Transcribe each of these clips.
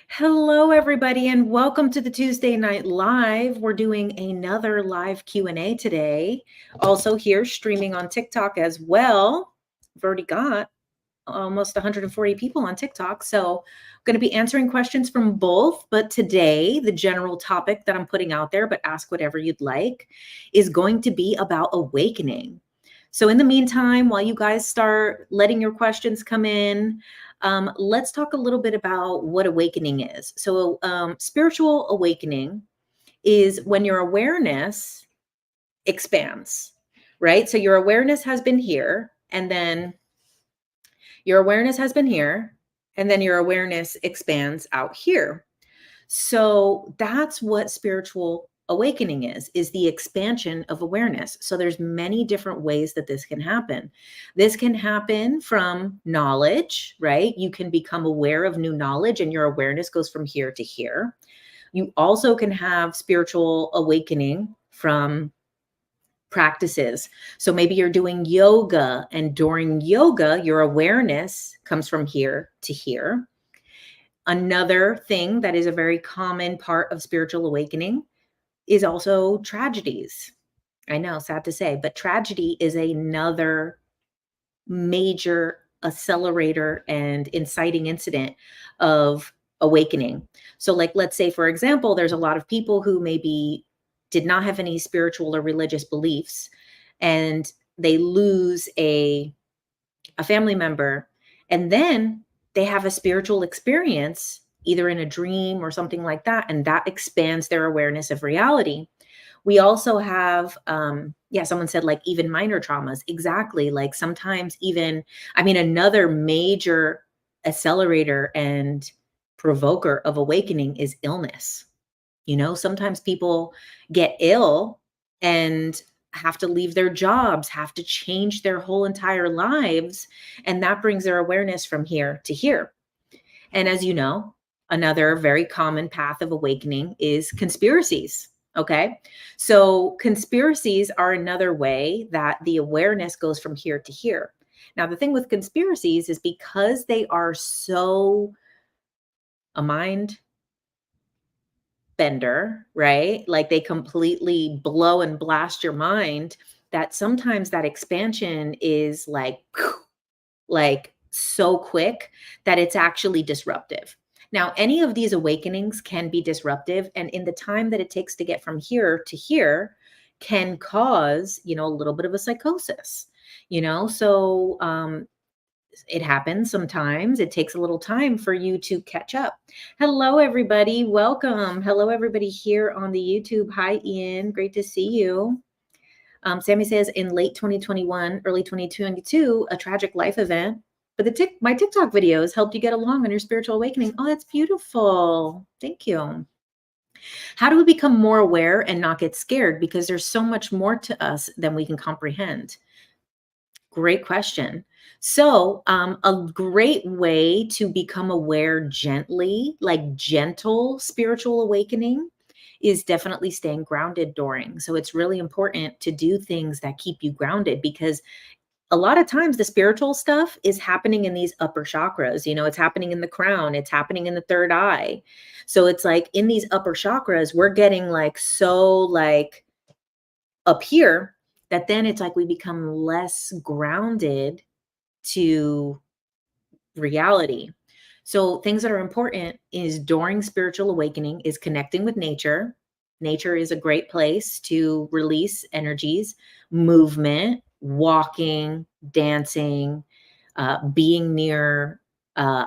Hello, everybody, and welcome to the Tuesday Night Live. We're doing another live Q&A today. Also here streaming on TikTok as well. We've already got almost 140 people on TikTok. So I'm going to be answering questions from both. But today, the general topic that I'm putting out there, but ask whatever you'd like, is going to be about awakening. So in the meantime, while you guys start letting your questions come in, let's talk a little bit about what awakening is. So spiritual awakening is when your awareness expands, right? So your awareness has been here, and then your awareness has been here, and then your awareness expands out here. So that's what spiritual awakening is the expansion of awareness. So there's many different ways that this can happen. This can happen from knowledge, right? You can become aware of new knowledge and your awareness goes from here to here. You also can have spiritual awakening from practices. So maybe you're doing yoga, and during yoga, your awareness comes from here to here. Another thing that is a very common part of spiritual awakening is also tragedies. I know, sad to say, but tragedy is another major accelerator and inciting incident of awakening. So, like, let's say, for example, there's a lot of people who maybe did not have any spiritual or religious beliefs, and they lose a family member, and then they have a spiritual experience, either in a dream or something like that, and that expands their awareness of reality. We also have, someone said, like, even minor traumas. Exactly. Like, sometimes even, another major accelerator and provoker of awakening is illness. Sometimes people get ill and have to leave their jobs, have to change their whole entire lives, and that brings their awareness from here to here. And as you know, another very common path of awakening is conspiracies. Okay. So conspiracies are another way that the awareness goes from here to here. Now, the thing with conspiracies is because they are so a mind bender, right? Like, they completely blow and blast your mind, that sometimes that expansion is like so quick that it's actually disruptive. Now, any of these awakenings can be disruptive, and in the time that it takes to get from here to here can cause, a little bit of a psychosis, so it happens sometimes. It takes a little time for you to catch up. Hello, everybody. Welcome. Hello, everybody here on the YouTube. Hi, Ian. Great to see you. Sammy says, in late 2021, early 2022, a tragic life event. But my TikTok videos helped you get along on your spiritual awakening. Oh, that's beautiful. Thank you. How do we become more aware and not get scared? Because there's so much more to us than we can comprehend. Great question. So, a great way to become aware gently, like gentle spiritual awakening, is definitely staying grounded during. So, it's really important to do things that keep you grounded, because a lot of times the spiritual stuff is happening in these upper chakras. It's happening in the crown, it's happening in the third eye. So, it's like in these upper chakras, we're getting like so like up here, that then it's like we become less grounded to reality. So things that are important is during spiritual awakening is connecting with nature. Nature is a great place to release energies, movement, walking, dancing, being near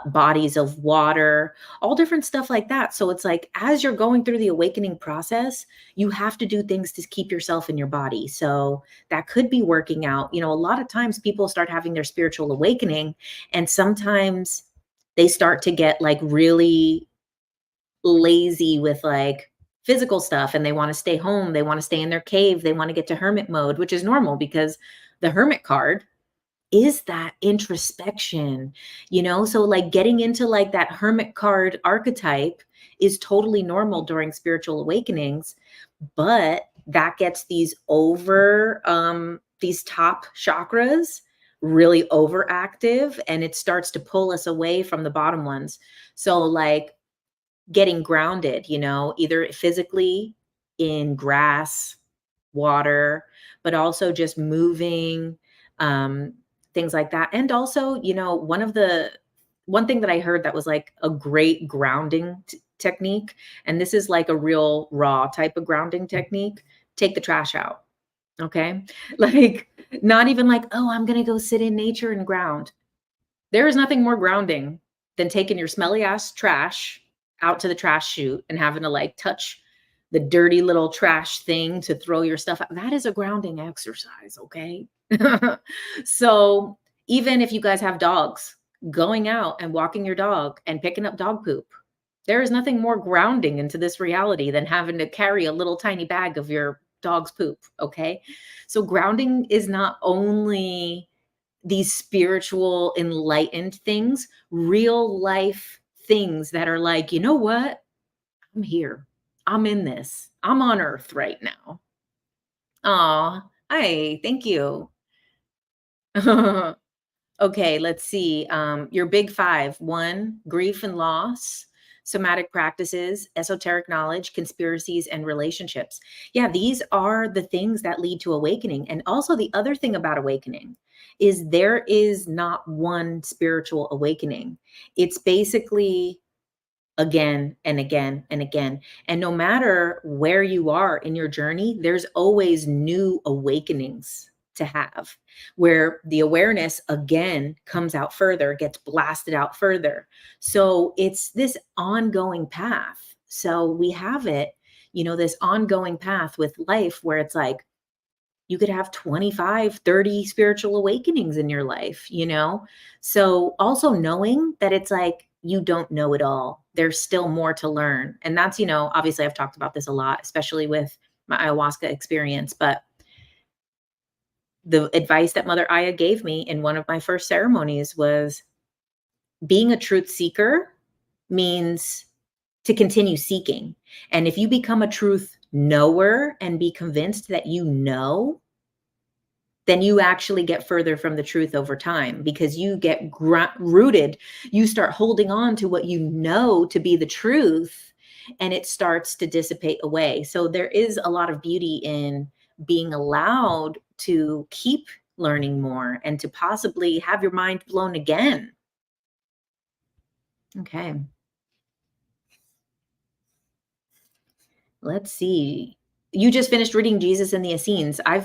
bodies of water, all different stuff like that. So it's like, as you're going through the awakening process, you have to do things to keep yourself in your body. So that could be working out. A lot of times people start having their spiritual awakening, and sometimes they start to get like really lazy with like physical stuff, and they want to stay home. They want to stay in their cave. They want to get to hermit mode, which is normal because the hermit card is that introspection, so like getting into like that hermit card archetype is totally normal during spiritual awakenings, but that gets these top chakras really overactive, and it starts to pull us away from the bottom ones. So like getting grounded, either physically in grass, water, but also just moving, um, things like that. And also, one thing that I heard that was like a great grounding technique, and this is like a real raw type of grounding technique. Take the trash out. Okay. Like, not even like, oh, I'm going to go sit in nature and ground. There is nothing more grounding than taking your smelly ass trash out to the trash chute and having to like touch the dirty little trash thing to throw your stuff out. That is a grounding exercise, okay? So even if you guys have dogs, going out and walking your dog and picking up dog poop, there is nothing more grounding into this reality than having to carry a little tiny bag of your dog's poop, okay? So grounding is not only these spiritual enlightened things, real life things that are like, you know what? I'm here. I'm in this. I'm on earth right now. Aw, hi, thank you. Okay, let's see. Your big five: one, grief and loss, somatic practices, esoteric knowledge, conspiracies, and relationships. Yeah, these are the things that lead to awakening. And also, the other thing about awakening is there is not one spiritual awakening. It's basically again and again and again. And no matter where you are in your journey, there's always new awakenings to have where the awareness again comes out further, gets blasted out further. So it's this ongoing path. So we have it, this ongoing path with life where it's like, you could have 25, 30 spiritual awakenings in your life. So also knowing that it's like you don't know it all. There's still more to learn. And that's, obviously I've talked about this a lot, especially with my ayahuasca experience. But the advice that Mother Aya gave me in one of my first ceremonies was being a truth seeker means to continue seeking. And if you become a truth knower and be convinced that you know, then you actually get further from the truth over time because you get rooted. You start holding on to what you know to be the truth, and it starts to dissipate away. So there is a lot of beauty in being allowed to keep learning more and to possibly have your mind blown again. Okay. Let's see. You just finished reading Jesus and the Essenes. I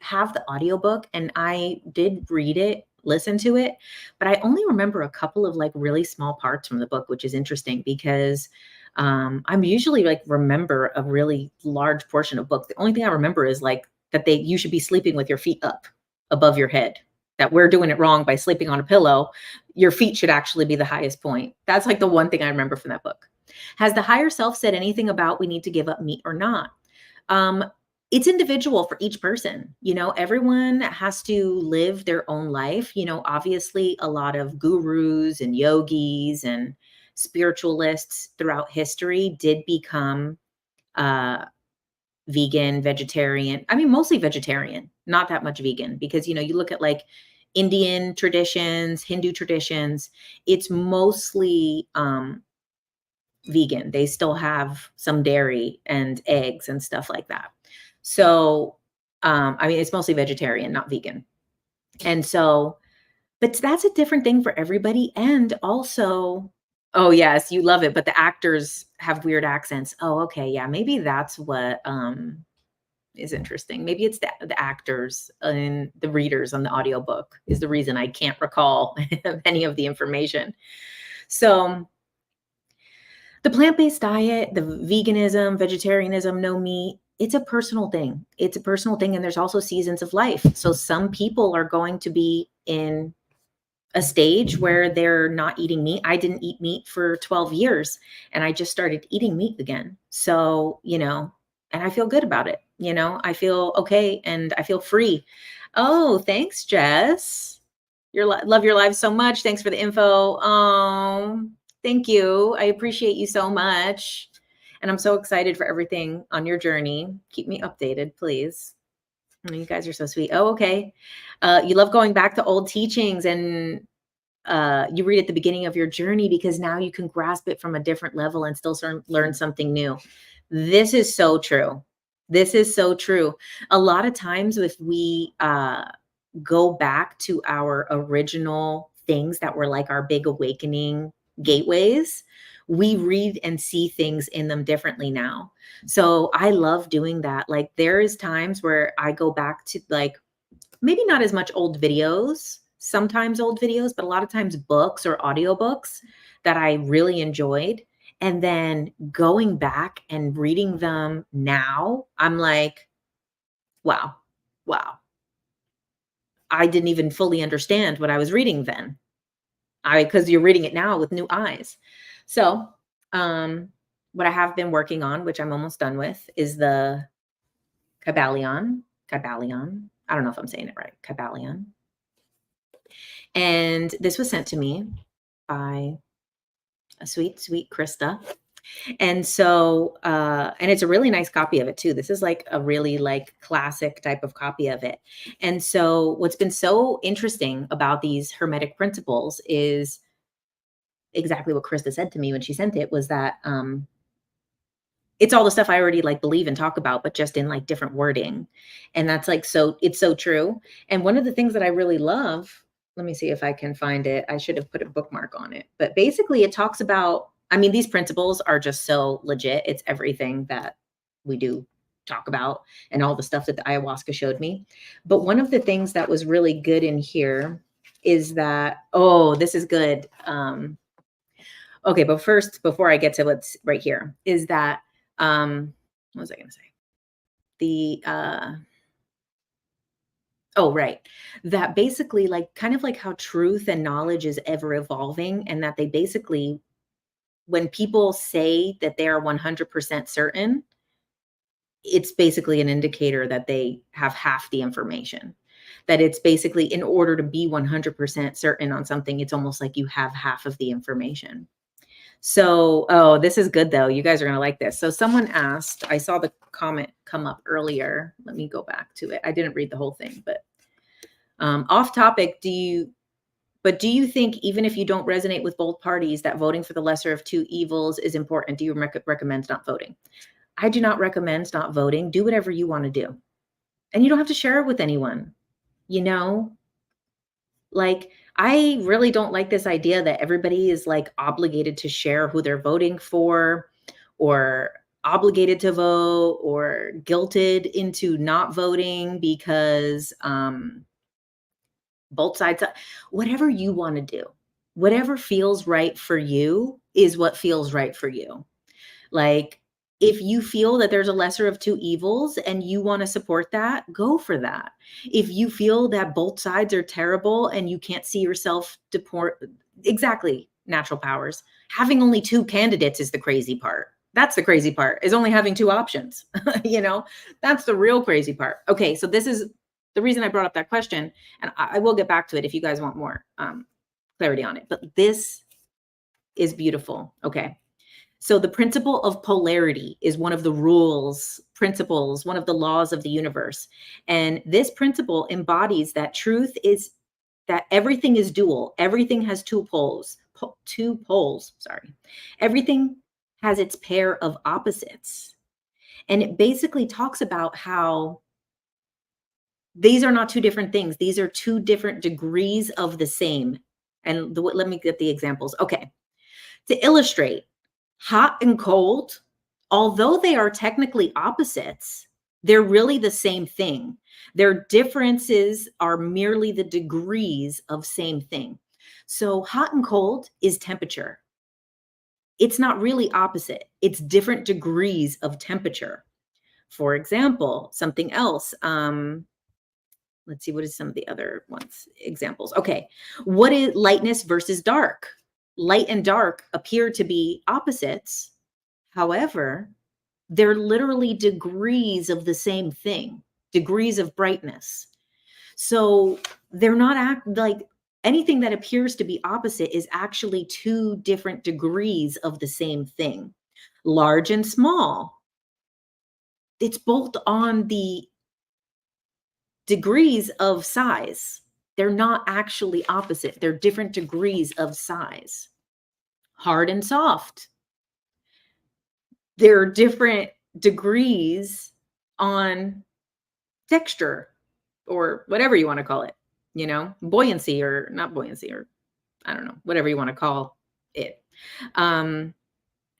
have the audiobook and I did read it, listen to it, but I only remember a couple of like really small parts from the book, which is interesting because I'm usually like remember a really large portion of book. The only thing I remember is like that you should be sleeping with your feet up above your head. That we're doing it wrong by sleeping on a pillow. Your feet should actually be the highest point. That's like the one thing I remember from that book. Has the higher self said anything about we need to give up meat or not? Um, it's individual for each person. Everyone has to live their own life. Obviously, a lot of gurus and yogis and spiritualists throughout history did become vegan, vegetarian. I mean, mostly vegetarian, not that much vegan, because, you look at like Indian traditions, Hindu traditions, it's mostly vegan. They still have some dairy and eggs and stuff like that. So, I mean, it's mostly vegetarian, not vegan. And so, but that's a different thing for everybody. And also, oh yes, you love it, but the actors have weird accents. Oh, okay. Yeah. Maybe that's what, is interesting. Maybe it's the actors and the readers on the audiobook is the reason I can't recall any of the information. So, the plant-based diet, the veganism, vegetarianism, no meat, it's a personal thing. It's a personal thing. And there's also seasons of life. So some people are going to be in a stage where they're not eating meat. I didn't eat meat for 12 years and I just started eating meat again. So, and I feel good about it. I feel okay and I feel free. Oh, thanks, Jess. Love your live so much. Thanks for the info. Thank you. I appreciate you so much. And I'm so excited for everything on your journey. Keep me updated, please. Oh, you guys are so sweet. Oh, okay. You love going back to old teachings and you read at the beginning of your journey because now you can grasp it from a different level and still learn something new. This is so true. This is so true. A lot of times if we go back to our original things that were like our big awakening gateways, we read and see things in them differently now. So I love doing that. Like there is times where I go back to like, maybe not as much old videos, sometimes old videos, but a lot of times books or audiobooks that I really enjoyed. And then going back and reading them now, I'm like, wow, wow. I didn't even fully understand what I was reading then. Because you're reading it now with new eyes. So, um, what I have been working on, which I'm almost done with, is the Kybalion. Kybalion. I don't know if I'm saying it right. Kybalion. And this was sent to me by a sweet, sweet Krista. And so, and it's a really nice copy of it too. This is like a really like classic type of copy of it. And so what's been so interesting about these Hermetic principles is exactly what Krista said to me when she sent it was that, it's all the stuff I already like believe and talk about, but just in like different wording. And that's like, so it's so true. And one of the things that I really love, let me see if I can find it. I should have put a bookmark on it, but basically it talks about, I mean, these principles are just so legit. It's everything that we do talk about and all the stuff that the ayahuasca showed me. But one of the things that was really good in here is that, oh, this is good. Okay, but first, before I get to what's right here, is that what was I going to say? The oh, right. That basically like kind of like how truth and knowledge is ever evolving and that they basically when people say that they are 100% certain, it's basically an indicator that they have half the information. That it's basically in order to be 100% certain on something, it's almost like you have half of the information. So, oh, this is good though. You guys are going to like this. So someone asked, I saw the comment come up earlier. Let me go back to it. I didn't read the whole thing, but off topic, do you think even if you don't resonate with both parties that voting for the lesser of two evils is important? Do you recommend not voting? I do not recommend not voting. Do whatever you want to do. And you don't have to share it with anyone. You know, like I really don't like this idea that everybody is like obligated to share who they're voting for or obligated to vote or guilted into not voting because both sides, whatever you want to do, whatever feels right for you is what feels right for you. Like, if you feel that there's a lesser of two evils and you want to support that, go for that. If you feel that both sides are terrible and you can't see yourself deport, exactly, natural powers. Having only two candidates is the crazy part. That's the crazy part, is only having two options. That's the real crazy part. Okay, so this is the reason I brought up that question, and I will get back to it if you guys want more clarity on it. But this is beautiful. Okay. So the principle of polarity is one of the principles, one of the laws of the universe. And this principle embodies that truth is that everything is dual. Everything has two poles, sorry. Everything has its pair of opposites. And it basically talks about how these are not two different things. These are two different degrees of the same. And let me get the examples. Okay. To illustrate, hot and cold, although they are technically opposites, they're really the same thing. Their differences are merely the degrees of same thing. So hot and cold is temperature. It's not really opposite. It's different degrees of temperature. For example, something else. Let's see, what is some of the other ones? Examples. Okay. What is lightness versus dark? Light and dark appear to be opposites. However, they're literally degrees of the same thing, degrees of brightness. So they're not like anything that appears to be opposite is actually two different degrees of the same thing. Large and small. It's both on the degrees of size. They're not actually opposite. They're different degrees of size. Hard and soft. There are different degrees on texture or whatever you want to call it, buoyancy or not buoyancy, or I don't know, whatever you want to call it.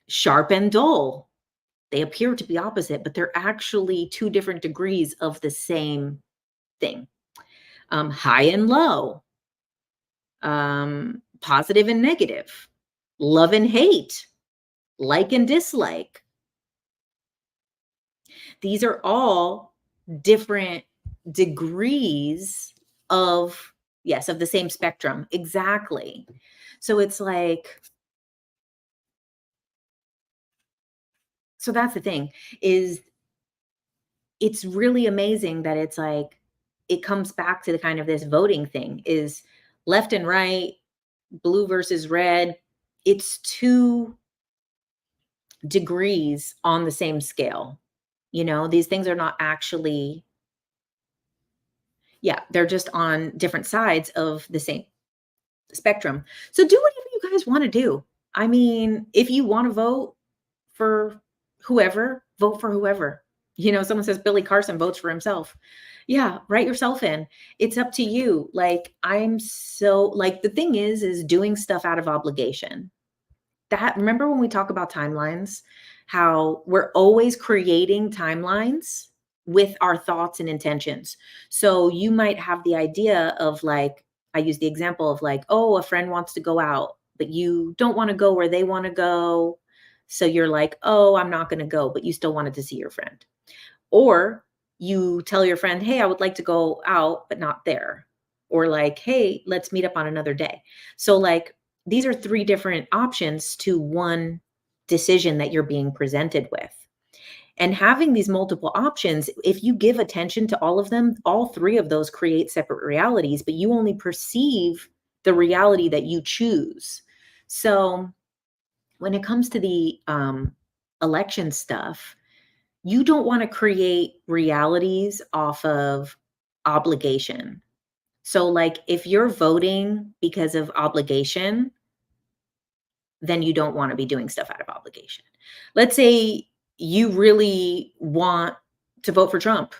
Sharp and dull. They appear to be opposite, but they're actually two different degrees of the same thing. High and low. Positive and negative. Love and hate. Like and dislike. These are all different degrees of, yes, of the same spectrum. Exactly. So it's like, so that's the thing, is it's really amazing that it's like, it comes back to the kind of this voting thing is left and right, blue versus red. It's two degrees on the same scale. These things are not actually, yeah, they're just on different sides of the same spectrum. So do whatever you guys want to do. I mean, if you want to vote for whoever, vote for whoever. Someone says Billy Carson votes for himself. Yeah, write yourself in. It's up to you. Like, the thing is doing stuff out of obligation. Remember when we talk about timelines, how we're always creating timelines with our thoughts and intentions. So you might have the idea of like, I use the example of like, oh, a friend wants to go out, but you don't want to go where they want to go. So you're like, oh, I'm not going to go, but you still wanted to see your friend. Or you tell your friend, hey, I would like to go out, but not there. Or like, hey, let's meet up on another day. So like, these are three different options to one decision that you're being presented with. And having these multiple options, if you give attention to all of them, all three of those create separate realities, but you only perceive the reality that you choose. So when it comes to the election stuff, you don't want to create realities off of obligation. So like if you're voting because of obligation, then you don't want to be doing stuff out of obligation. Let's say you really want to vote for Trump.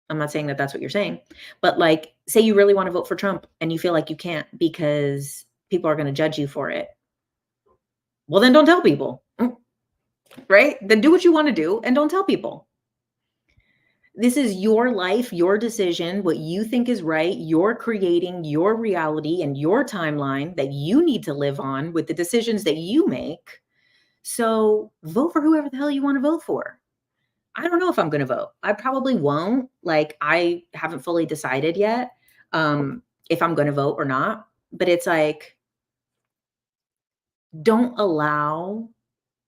I'm not saying that that's what you're saying, but like, say you really want to vote for Trump and you feel like you can't because people are going to judge you for it. Well, then don't tell people, right? Then do what you want to do and don't tell people. This is your life, your decision, what you think is right. You're creating your reality and your timeline that you need to live on with the decisions that you make. So vote for whoever the hell you want to vote for. I don't know if I'm going to vote. I probably won't. Like, I haven't fully decided yet if I'm going to vote or not. But it's like, don't allow,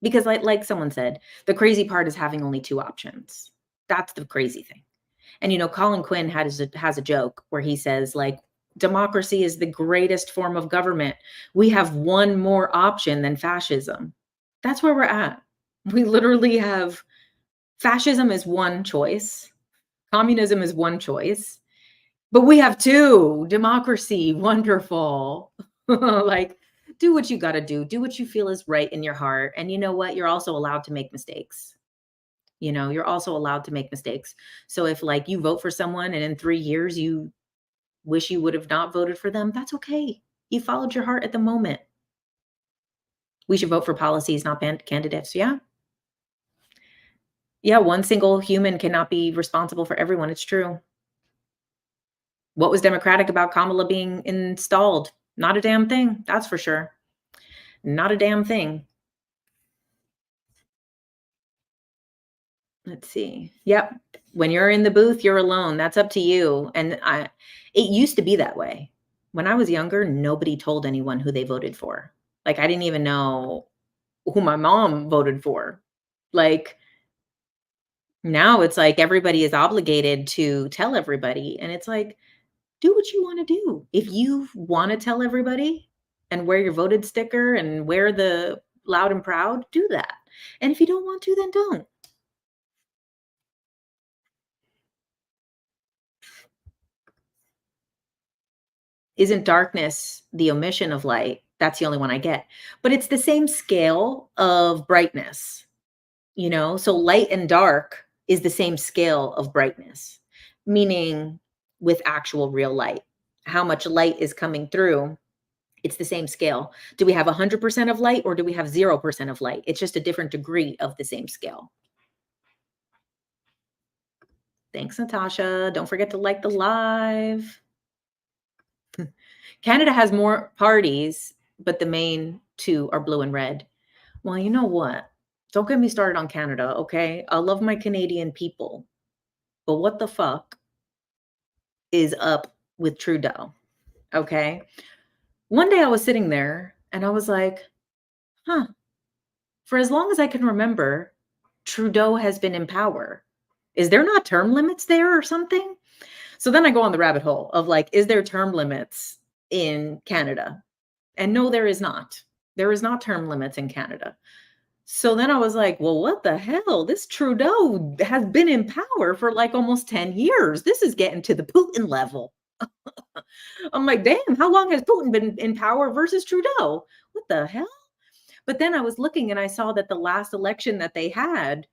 because like someone said, the crazy part is having only two options. That's the crazy thing. And Colin Quinn has a joke where he says like, democracy is the greatest form of government. We have one more option than fascism. That's where we're at. We literally have, fascism is one choice. Communism is one choice. But we have two. Democracy, wonderful. Like, do what you got to do. Do what you feel is right in your heart. And you know what? You're also allowed to make mistakes. You're also allowed to make mistakes. So if like you vote for someone and in 3 years you wish you would have not voted for them, that's okay. You followed your heart at the moment. We should vote for policies, not candidates. Yeah. Yeah. One single human cannot be responsible for everyone. It's true. What was democratic about Kamala being installed? Not a damn thing. That's for sure. Not a damn thing. Let's see. Yep. When you're in the booth, you're alone. That's up to you. And it used to be that way. When I was younger, nobody told anyone who they voted for. Like, I didn't even know who my mom voted for. Like, now it's like everybody is obligated to tell everybody. And it's like, do what you want to do. If you want to tell everybody and wear your voted sticker and wear the loud and proud, do that. And if you don't want to, then don't. Isn't darkness the omission of light? That's the only one I get. But it's the same scale of brightness, So light and dark is the same scale of brightness, meaning with actual real light. How much light is coming through, it's the same scale. Do we have 100% of light or do we have 0% of light? It's just a different degree of the same scale. Thanks, Natasha. Don't forget to like the live. Canada has more parties, but the main two are blue and red. Well, you know what? Don't get me started on Canada, okay? I love my Canadian people, but what the fuck is up with Trudeau, okay? One day I was sitting there and I was like, huh, for as long as I can remember, Trudeau has been in power. Is there not term limits there or something? So then I go on the rabbit hole of like, is there term limits in Canada? And no, there is not. There is not term limits in Canada. So then I was like, well, what the hell? This Trudeau has been in power for like almost 10 years. This is getting to the Putin level. I'm like, damn, how long has Putin been in power versus Trudeau? What the hell? But then I was looking and I saw that the last election that they had,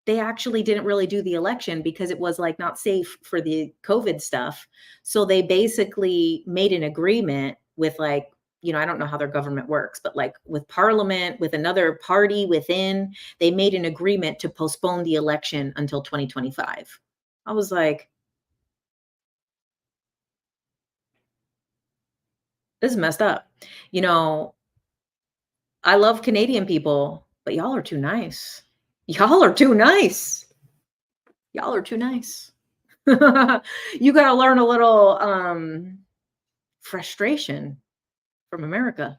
they actually didn't really do the election because it was like not safe for the COVID stuff. So they basically made an agreement with like, I don't know how their government works, but like with parliament, with another party within, they made an agreement to postpone the election until 2025. I was like, this is messed up. I love Canadian people, but y'all are too nice. Y'all are too nice. Y'all are too nice. You got to learn a little frustration from America.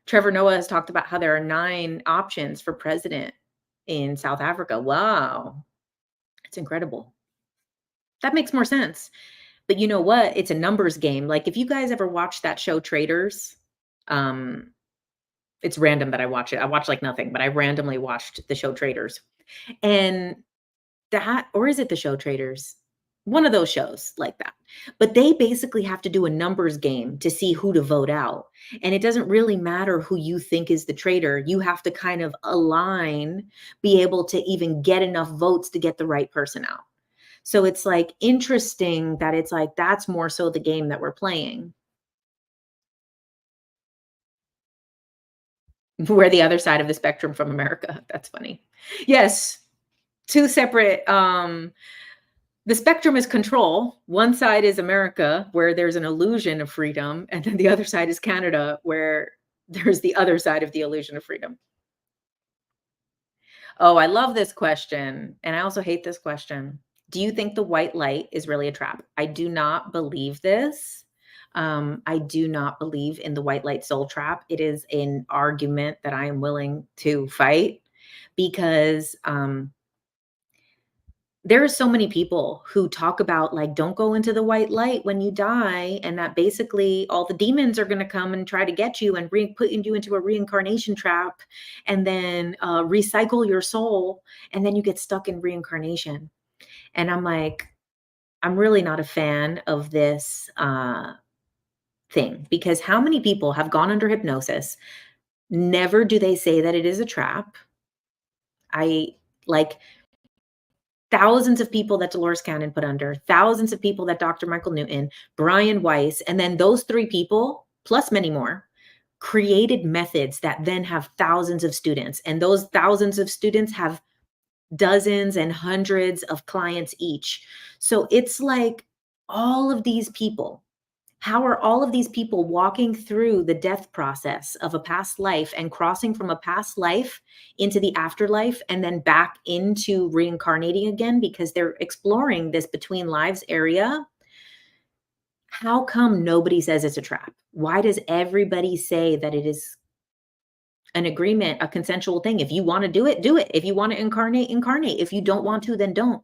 Trevor Noah has talked about how there are 9 options for president in South Africa. Wow. It's incredible. That makes more sense. But you know what? It's a numbers game. Like if you guys ever watch that show Traders, it's random that I watch it. I watch like nothing, but I randomly watched the show Traders. And that, or is it the show Traders? One of those shows like that. But they basically have to do a numbers game to see who to vote out. And it doesn't really matter who you think is the traitor. You have to kind of align, be able to even get enough votes to get the right person out. So it's like interesting that it's like that's more so the game that we're playing. We're the other side of the spectrum from America. That's funny. Yes. 2 separate the spectrum is control. One side is America, where there's an illusion of freedom, and then the other side is Canada, where there's the other side of the illusion of freedom. Oh, I love this question, and I also hate this question. Do you think the white light is really a trap? I do not believe this. I do not believe in the white light soul trap. It is an argument that I am willing to fight because there are so many people who talk about like, don't go into the white light when you die. And that basically all the demons are going to come and try to get you and put you into a reincarnation trap and then recycle your soul. And then you get stuck in reincarnation. And I'm like, I'm really not a fan of this thing because how many people have gone under hypnosis? Never do they say that it is a trap. I like thousands of people that Dolores Cannon put under, thousands of people that Dr. Michael Newton, Brian Weiss, and then those 3 people, plus many more, created methods that then have thousands of students. And those thousands of students have dozens and hundreds of clients each. So it's like all of these people, how are all of these people walking through the death process of a past life and crossing from a past life into the afterlife and then back into reincarnating again because they're exploring this between lives area? How come nobody says it's a trap? Why does everybody say that it is an agreement, a consensual thing? If you want to do it, do it. If you want to incarnate, incarnate. If you don't want to, then don't.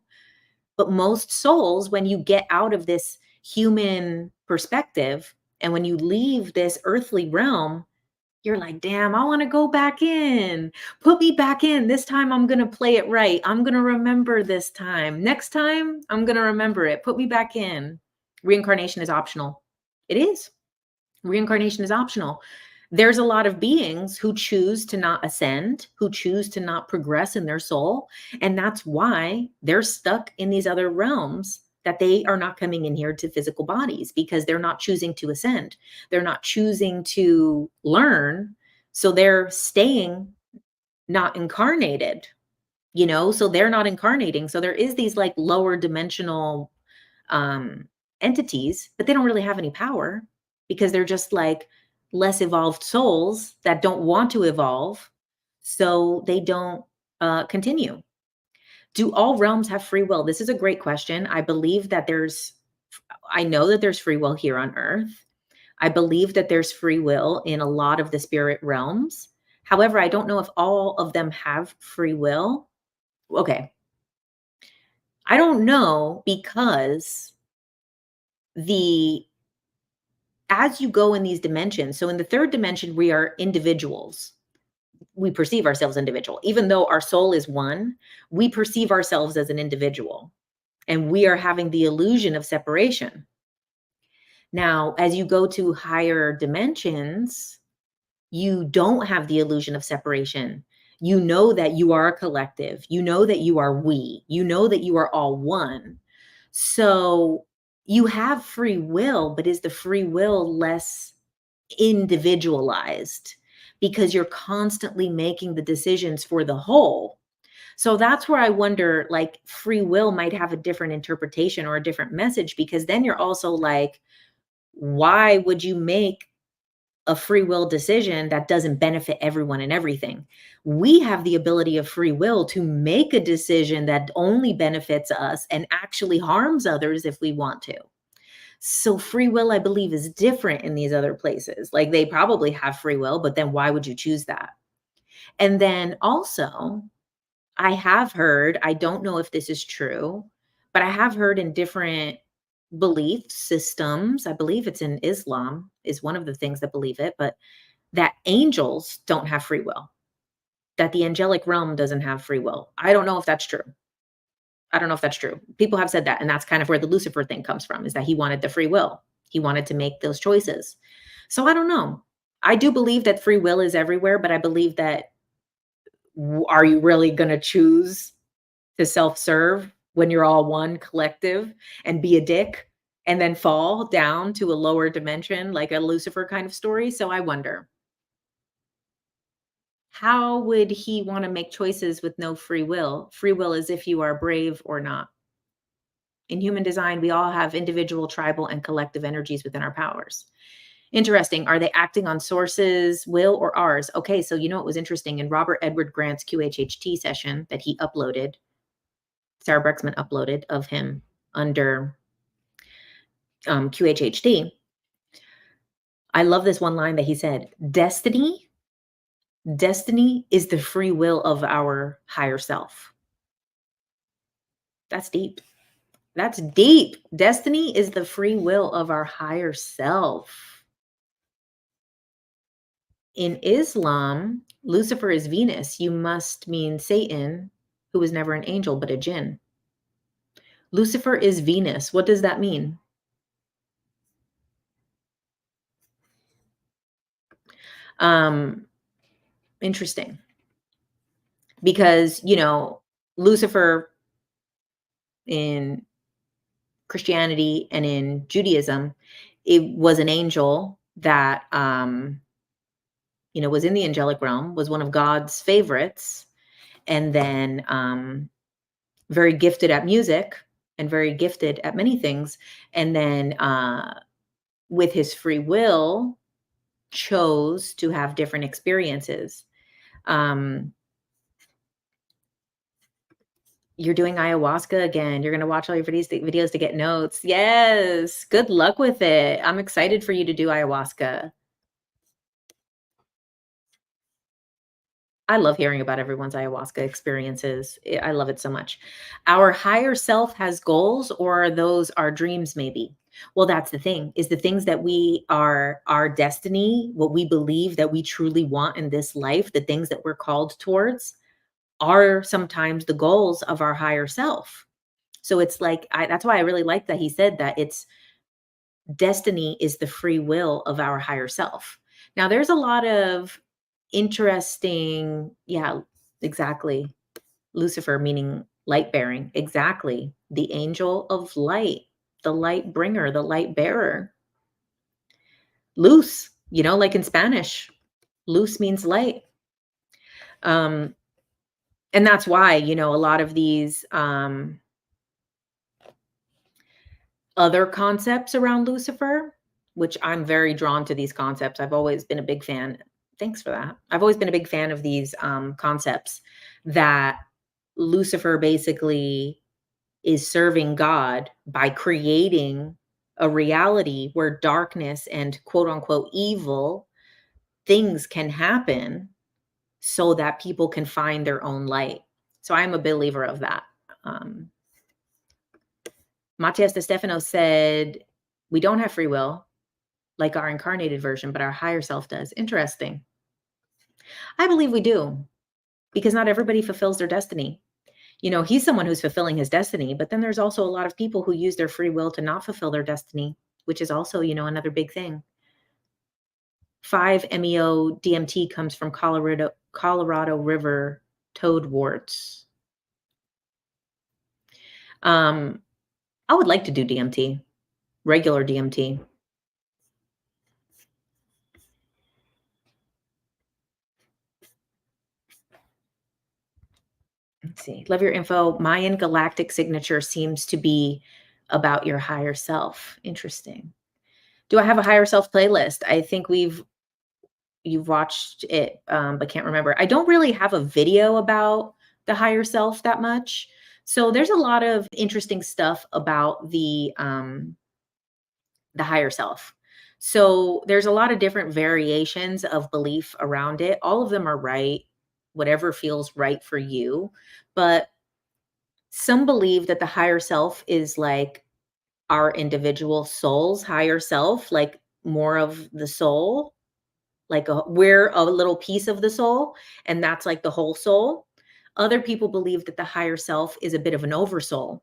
But most souls, when you get out of this human perspective and when you leave this earthly realm, You're like, damn, I want to go back in. Put me back in. This time I'm going to play it right. I'm going to remember this time. Next time I'm going to remember it. Put me back in. Reincarnation is optional. It is. Reincarnation is optional. There's a lot of beings who choose to not ascend, who choose to not progress in their soul. And that's why they're stuck in these other realms, that they are not coming in here to physical bodies because they're not choosing to ascend. They're not choosing to learn. So they're staying not incarnated, so they're not incarnating. So there is these like lower dimensional um, entities, but they don't really have any power because they're just like less evolved souls that don't want to evolve. So they don't continue. Do all realms have free will? This is a great question. I know that there's free will here on Earth. I believe that there's free will in a lot of the spirit realms. However, I don't know if all of them have free will. Okay. I don't know because as you go in these dimensions, so in the third dimension, we are individuals. We perceive ourselves individual. Even though our soul is one, we perceive ourselves as an individual, and we are having the illusion of separation. Now, as you go to higher dimensions, you don't have the illusion of separation. You know that you are a collective. You know that you are we. You know that you are all one. So you have free will, but is the free will less individualized because you're constantly making the decisions for the whole? So that's where I wonder, like, free will might have a different interpretation or a different message, because then you're also like, why would you make a free will decision that doesn't benefit everyone and everything? We have the ability of free will to make a decision that only benefits us and actually harms others if we want to. So free will, I believe, is different in these other places. Like, they probably have free will, but then why would you choose that? And then also, I have heard, I don't know if this is true, but I have heard in different belief systems, I believe it's in Islam, is one of the things that believe it, but that angels don't have free will, that the angelic realm doesn't have free will. I don't know if that's true. I don't know if that's true. People have said that, and that's kind of where the Lucifer thing comes from, is that he wanted the free will. He wanted to make those choices. So I don't know. I do believe that free will is everywhere, but I believe that, are you really going to choose to self-serve when you're all one collective and be a dick and then fall down to a lower dimension, like a Lucifer kind of story? So I wonder, how would he want to make choices with no free will? Free will is if you are brave or not. In human design, we all have individual, tribal, and collective energies within our powers. Interesting. Are they acting on source's will or ours? Okay, so you know what was interesting? In Robert Edward Grant's QHHT session that he uploaded, Sarah Brexman uploaded of him under QHHT, I love this one line that he said: destiny is the free will of our higher self. That's deep. That's deep. Destiny is the free will of our higher self. In Islam, Lucifer is Venus. You must mean Satan, who was never an angel but a jinn. Lucifer is Venus. What does that mean? Interesting. Because, Lucifer in Christianity and in Judaism, it was an angel that, was in the angelic realm, was one of God's favorites, and then very gifted at music and very gifted at many things. And then with his free will, chose to have different experiences. You're doing ayahuasca again. You're going to watch all your videos to get notes. Yes. Good luck with it. I'm excited for you to do ayahuasca. I love hearing about everyone's ayahuasca experiences. I love it so much. Our higher self has goals, or are those our dreams maybe? Well, that's the thing, is the things that we are our destiny, what we believe that we truly want in this life, the things that we're called towards are sometimes the goals of our higher self. So it's like that's why I really like that he said that it's destiny is the free will of our higher self. Now there's a lot of interesting, yeah, exactly. Lucifer meaning light bearing. Exactly. The angel of light, the light bringer, the light bearer. Luz, like in Spanish, luz means light. Um, and that's why, a lot of these other concepts around Lucifer, which I'm very drawn to these concepts. I've always been a big fan. Thanks for that. I've always been a big fan of these concepts that Lucifer basically is serving God by creating a reality where darkness and quote unquote evil things can happen so that people can find their own light. So I'm a believer of that. Matias de Stefano said, we don't have free will like our incarnated version, but our higher self does. Interesting. I believe we do, because not everybody fulfills their destiny. He's someone who's fulfilling his destiny, but then there's also a lot of people who use their free will to not fulfill their destiny, which is also, another big thing. 5-MeO DMT comes from Colorado River toadworts. I would like to do DMT, regular DMT. Let's see. Love your info. Mayan galactic signature seems to be about your higher self. Interesting. Do I have a higher self playlist? I think you've watched it, but can't remember. I don't really have a video about the higher self that much. So there's a lot of interesting stuff about the higher self. So there's a lot of different variations of belief around it. All of them are right, whatever feels right for you. But some believe that the higher self is like our individual soul's higher self, like more of the soul, like we're a little piece of the soul, and that's like the whole soul. Other people believe that the higher self is a bit of an oversoul,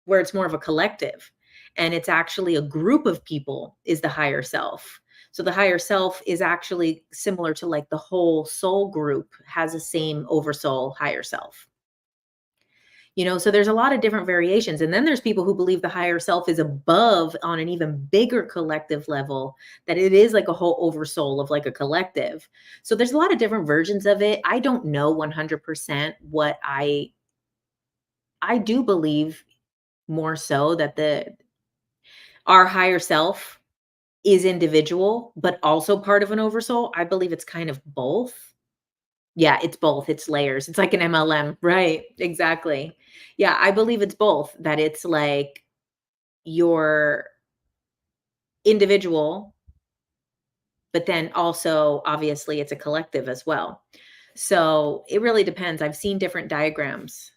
where it's more of a collective, and it's actually a group of people is the higher self. So the higher self is actually similar to like the whole soul group has the same oversoul higher self. So there's a lot of different variations. And then there's people who believe the higher self is above on an even bigger collective level, that it is like a whole oversoul of like a collective. So there's a lot of different versions of it. I don't know 100% what I do believe more so that our higher self is individual, but also part of an oversoul. I believe it's kind of both. Yeah, it's both. It's layers. It's like an MLM. Right. Exactly. Yeah, I believe it's both, that it's like your individual, but then also obviously it's a collective as well. So it really depends. I've seen different diagrams.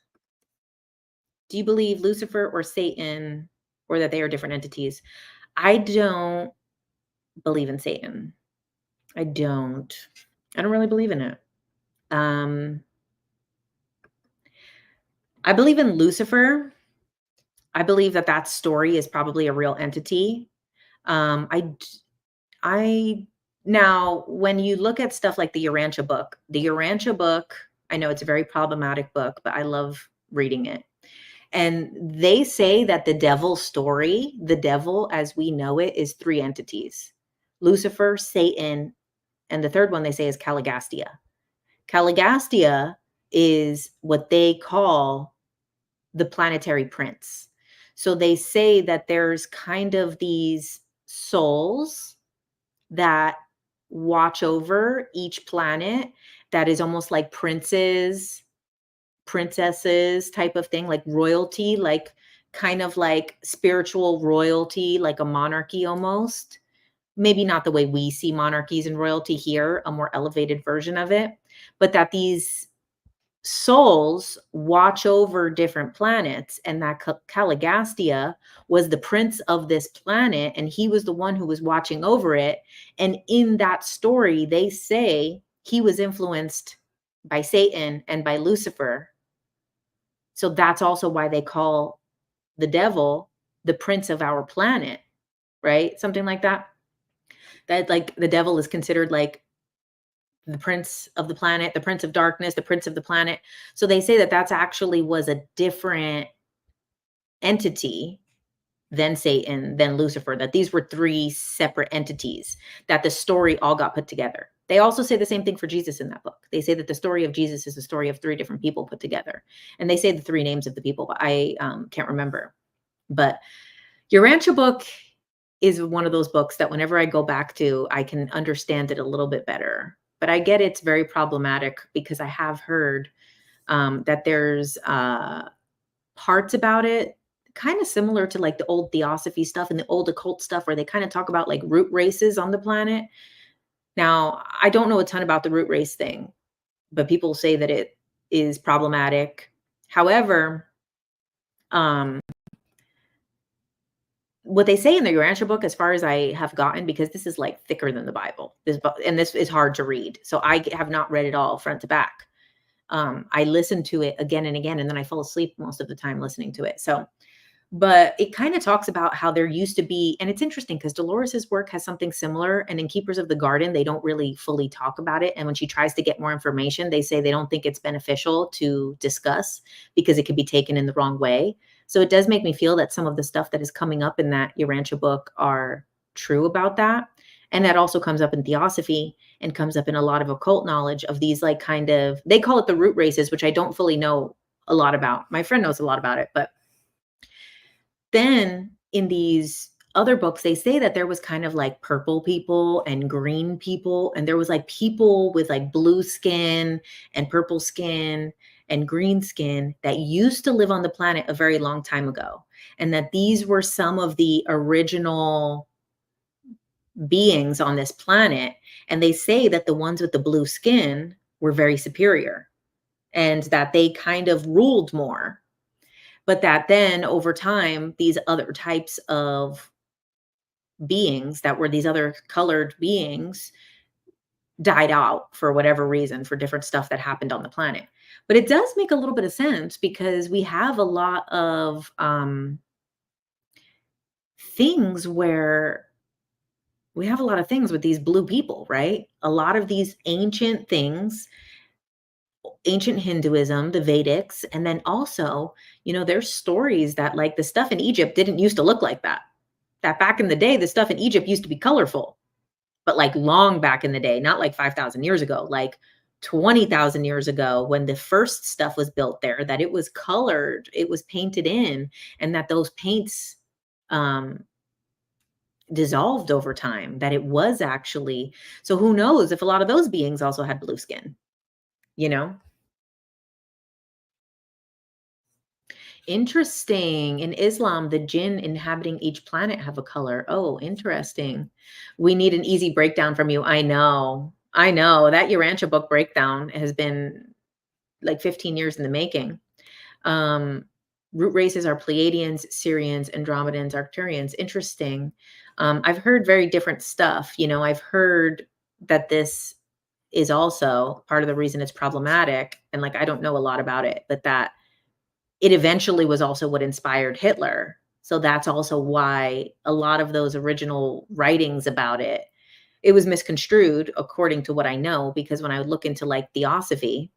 Do you believe Lucifer or Satan, or that they are different entities? I don't believe in Satan. I don't really believe in it. I believe in Lucifer. I believe that story is probably a real entity. I now, when you look at stuff like the Urantia book, I know it's a very problematic book, but I love reading it. And they say that the devil's story, the devil as we know it, is 3 entities: Lucifer, Satan, and the third one they say is Caligastia. Caligastia is what they call the planetary prince. So they say that there's kind of these souls that watch over each planet, that is almost like princes, princesses type of thing, like royalty, like kind of like spiritual royalty, like a monarchy almost. Maybe not the way we see monarchies and royalty here, a more elevated version of it, but that these souls watch over different planets, and that Caligastia was the prince of this planet, and he was the one who was watching over it. And in that story, they say he was influenced by Satan and by Lucifer. So that's also why they call the devil the prince of our planet, right? Something like that. That like the devil is considered like the prince of the planet, the prince of darkness, the prince of the planet. So they say that that's actually was a different entity than Satan, than Lucifer, that these were three separate entities, that the story all got put together. They also say the same thing for Jesus in that book. They say that the story of Jesus is the story of three different people put together. And they say the three names of the people, but I can't remember. But Urantia book is one of those books that whenever I go back to, I can understand it a little bit better. But I get it's very problematic because I have heard that there's parts about it kind of similar to like the old theosophy stuff and the old occult stuff where they kind of talk about like root races on the planet. Now, I don't know a ton about the root race thing, but people say that it is problematic. However, what they say in the Urantia book, as far as I have gotten, because this is like thicker than the Bible, and this is hard to read. So I have not read it all front to back. I listen to it again and again, and then I fall asleep most of the time listening to it. So, but it kind of talks about how there used to be, and it's interesting because Dolores's work has something similar. And in Keepers of the Garden, they don't really fully talk about it. And when she tries to get more information, they say they don't think it's beneficial to discuss because it could be taken in the wrong way. So it does make me feel that some of the stuff that is coming up in that Urantia book are true about that. And that also comes up in theosophy and comes up in a lot of occult knowledge of these like kind of, they call it the root races, which I don't fully know a lot about. My friend knows a lot about it, but then in these other books, they say that there was kind of like purple people and green people, and there was like people with like blue skin and purple skin and green skin that used to live on the planet a very long time ago. And that these were some of the original beings on this planet. And they say that the ones with the blue skin were very superior and that they kind of ruled more. But that then over time, these other types of beings that were these other colored beings died out for whatever reason, for different stuff that happened on the planet. But it does make a little bit of sense because we have a lot of things where we have a lot of things with these blue people, right? A lot of these ancient things, ancient Hinduism, the Vedics, and then also, there's stories that like the stuff in Egypt didn't used to look like that. That back in the day, the stuff in Egypt used to be colorful, but like long back in the day, not like 5,000 years ago, like 20,000 years ago when the first stuff was built there, that it was colored, it was painted in, and that those paints dissolved over time, that it was actually, so who knows if a lot of those beings also had blue skin, you know? Interesting. In Islam, the jinn inhabiting each planet have a color. Oh, interesting. We need an easy breakdown from you. I know. I know. That Urantia book breakdown has been like 15 years in the making. Root races are Pleiadians, Syrians, Andromedans, Arcturians. Interesting. I've heard very different stuff. I've heard that this is also part of the reason it's problematic. And like, I don't know a lot about it, but that it eventually was also what inspired Hitler. So that's also why a lot of those original writings about it, it was misconstrued according to what I know, because when I would look into like theosophy,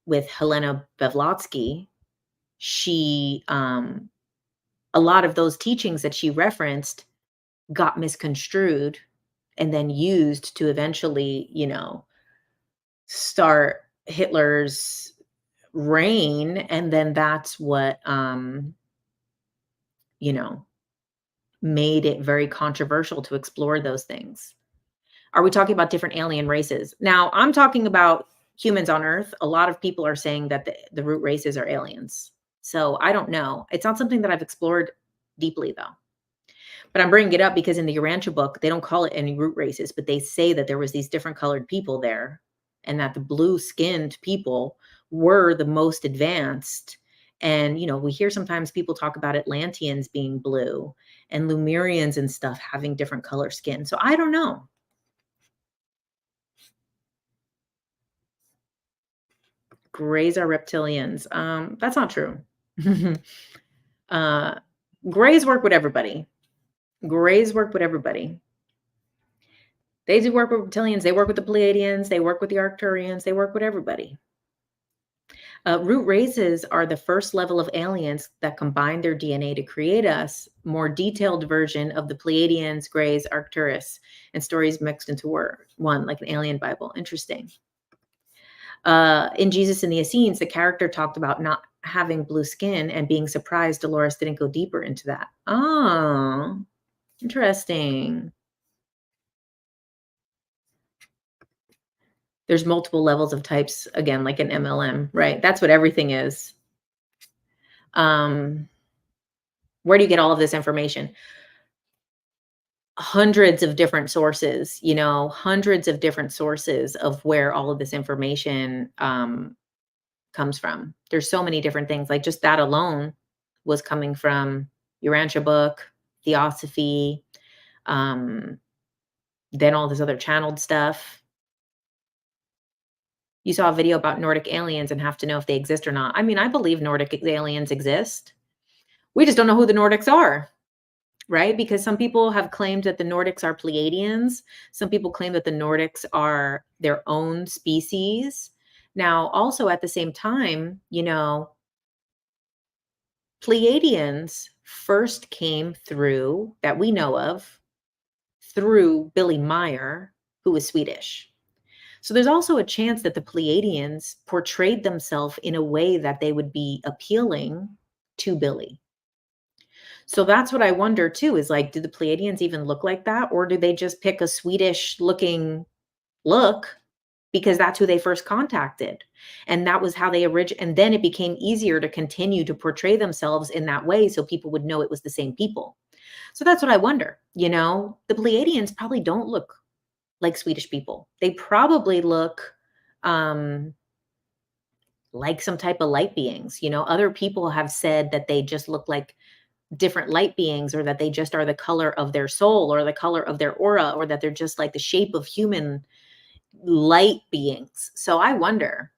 with Helena Blavatsky, she, a lot of those teachings that she referenced got misconstrued and then used to eventually, start Hitler's reign. And then that's what, made it very controversial to explore those things. Are we talking about different alien races? Now, I'm talking about humans on Earth. A lot of people are saying that the root races are aliens. So I don't know. It's not something that I've explored deeply, though. But I'm bringing it up because in the Urantia book, they don't call it any root races, but they say that there was these different colored people there. and that the blue-skinned people were the most advanced. And, we hear sometimes people talk about Atlanteans being blue and Lemurians and stuff having different color skin. So I don't know. Grays are reptilians. That's not true. uh, Grays work with everybody. Grays work with everybody. They do work with reptilians. They work with the Pleiadians. They work with the Arcturians. They work with everybody. Root races are the first level of aliens that combine their DNA to create us, more detailed version of the Pleiadians, Greys, Arcturus, and stories mixed into one, like an alien Bible. Interesting. In Jesus and the Essenes, the character talked about not having blue skin and being surprised Dolores didn't go deeper into that. Oh, interesting. There's multiple levels of types, again, like an MLM, right? That's what everything is. Where do you get all of this information? Hundreds of different sources, hundreds of different sources of where all of this information comes from. There's so many different things. Like just that alone was coming from Urantia book, Theosophy, then all this other channeled stuff. You saw a video about Nordic aliens and have to know if they exist or not. I mean, I believe Nordic aliens exist. We just don't know who the Nordics are, right? Because some people have claimed that the Nordics are Pleiadians. Some people claim that the Nordics are their own species. Now, also at the same time, Pleiadians first came through, that we know of, through Billy Meyer, who was Swedish. So there's also a chance that the Pleiadians portrayed themselves in a way that they would be appealing to Billy. So that's what I wonder too, is like, do the Pleiadians even look like that? Or do they just pick a Swedish looking look because that's who they first contacted? And that was how they and then it became easier to continue to portray themselves in that way so people would know it was the same people. So that's what I wonder. The Pleiadians probably don't look like Swedish people. They probably look like some type of light beings. Other people have said that they just look like different light beings, or that they just are the color of their soul or the color of their aura, or that they're just like the shape of human light beings. So I wonder.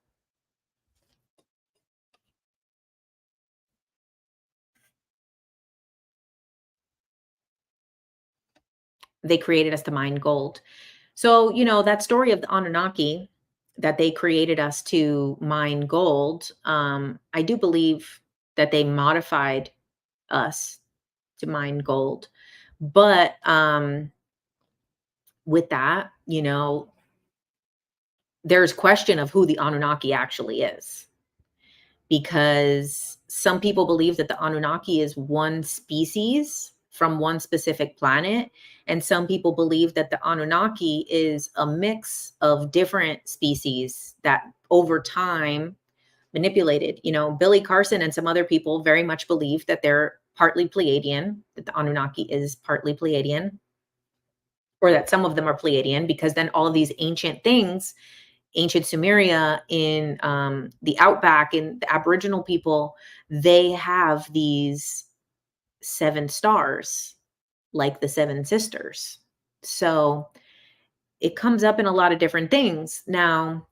They created us to mine gold. So, that story of the Anunnaki, that they created us to mine gold, I do believe that they modified us to mine gold. But with that, there's question of who the Anunnaki actually is. Because some people believe that the Anunnaki is one species from one specific planet. And some people believe that the Anunnaki is a mix of different species that over time manipulated. Billy Carson and some other people very much believe that they're partly Pleiadian, that the Anunnaki is partly Pleiadian, or that some of them are Pleiadian, because then all of these ancient things, ancient Sumeria, in the outback, in the Aboriginal people, they have these 7 stars, like the 7 sisters. So it comes up in a lot of different things. Now,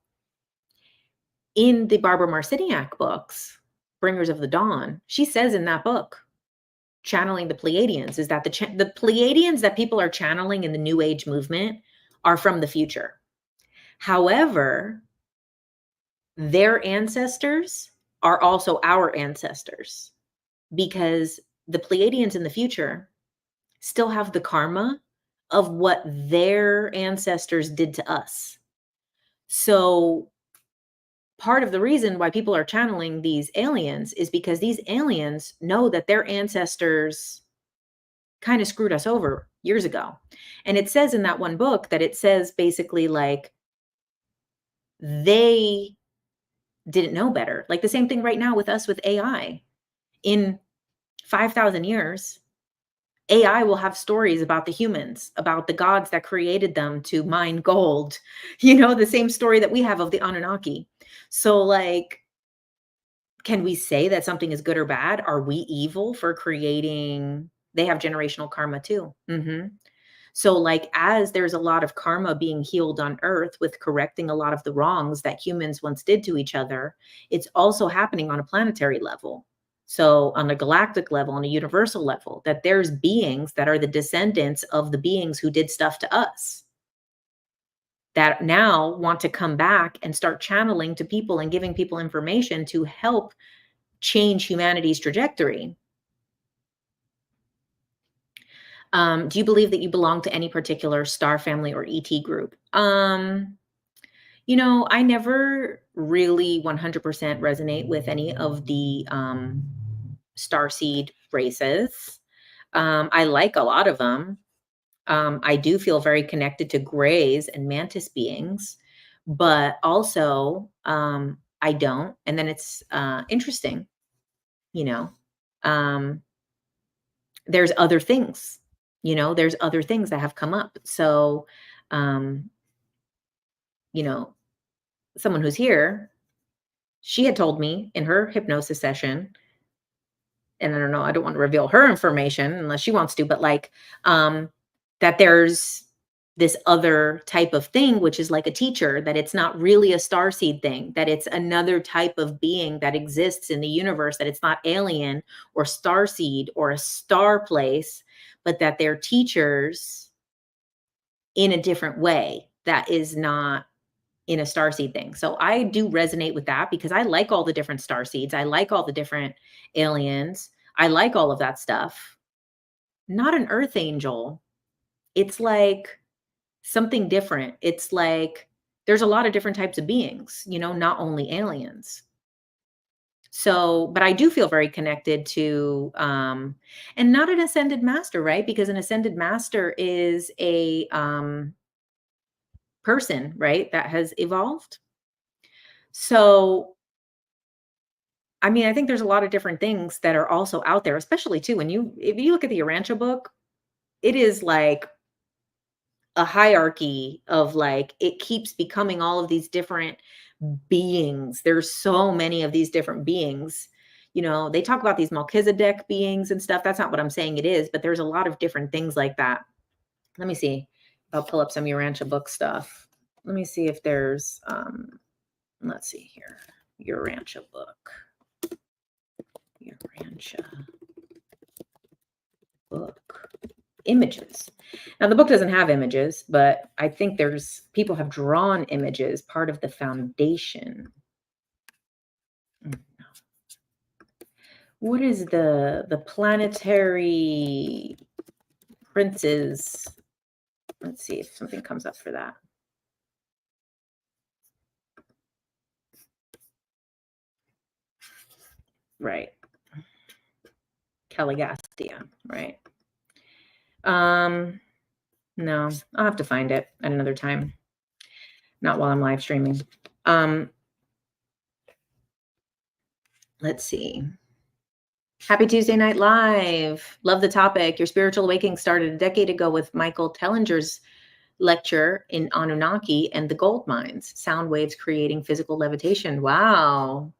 in the Barbara Marciniak books, Bringers of the Dawn, she says in that book, channeling the Pleiadians, is that the Pleiadians that people are channeling in the New Age movement are from the future. However, their ancestors are also our ancestors, because the Pleiadians in the future still have the karma of what their ancestors did to us. So part of the reason why people are channeling these aliens is because these aliens know that their ancestors kind of screwed us over years ago. And it says in that one book that it says basically like they didn't know better. Like the same thing right now with us with AI. In 5,000 years, AI will have stories about the humans, about the gods that created them to mine gold, the same story that we have of the Anunnaki. So, like, can we say that something is good or bad? Are we evil for creating? They have generational karma too. So, like, as there's a lot of karma being healed on Earth with correcting a lot of the wrongs that humans once did to each other, it's also happening on a planetary level. So, on a galactic level, on a universal level, that there's beings that are the descendants of the beings who did stuff to us that now want to come back and start channeling to people and giving people information to help change humanity's trajectory. Do you believe that you belong to any particular star family or ET group? I never really 100% resonate with any of the starseed races. I like a lot of them. I do feel very connected to grays and mantis beings, but also I don't. And then it's interesting, you know. Um, there's other things, there's other things that have come up. So, um, you know, someone who's here, she had told me in her hypnosis session, and I don't know, I don't want to reveal her information unless she wants to, but like, that there's this other type of thing, which is like a teacher, that it's not really a starseed thing, that it's another type of being that exists in the universe, that it's not alien or starseed or a star place, but that they're teachers in a different way that is not in a starseed thing. So I do resonate with that because I like all the different star seeds. I like all the different aliens. I like all of that stuff. Not an earth angel. It's like something different. It's like there's a lot of different types of beings, not only aliens. So, but I do feel very connected to and not an ascended master, right? Because an ascended master is a person, right, that has evolved. So, I mean, I think there's a lot of different things that are also out there, especially too if you look at the Urantia book, it is like a hierarchy of like it keeps becoming all of these different beings. There's so many of these different beings. They talk about these Melchizedek beings and stuff. That's not what I'm saying it is, but there's a lot of different things like that. Let me see. I'll pull up some Urantia book stuff. Let me see if there's let's see here. Urantia book. Urantia book. Images. Now the book doesn't have images, but I think people have drawn images, part of the foundation. What is the planetary princes? Let's see if something comes up for that. Right. Caligastia, right. No, I'll have to find it at another time. Not while I'm live streaming. Let's see. Happy Tuesday Night Live. Love the topic. Your spiritual awakening started a decade ago with Michael Tellinger's lecture in Anunnaki and the gold mines. Sound waves creating physical levitation. Wow.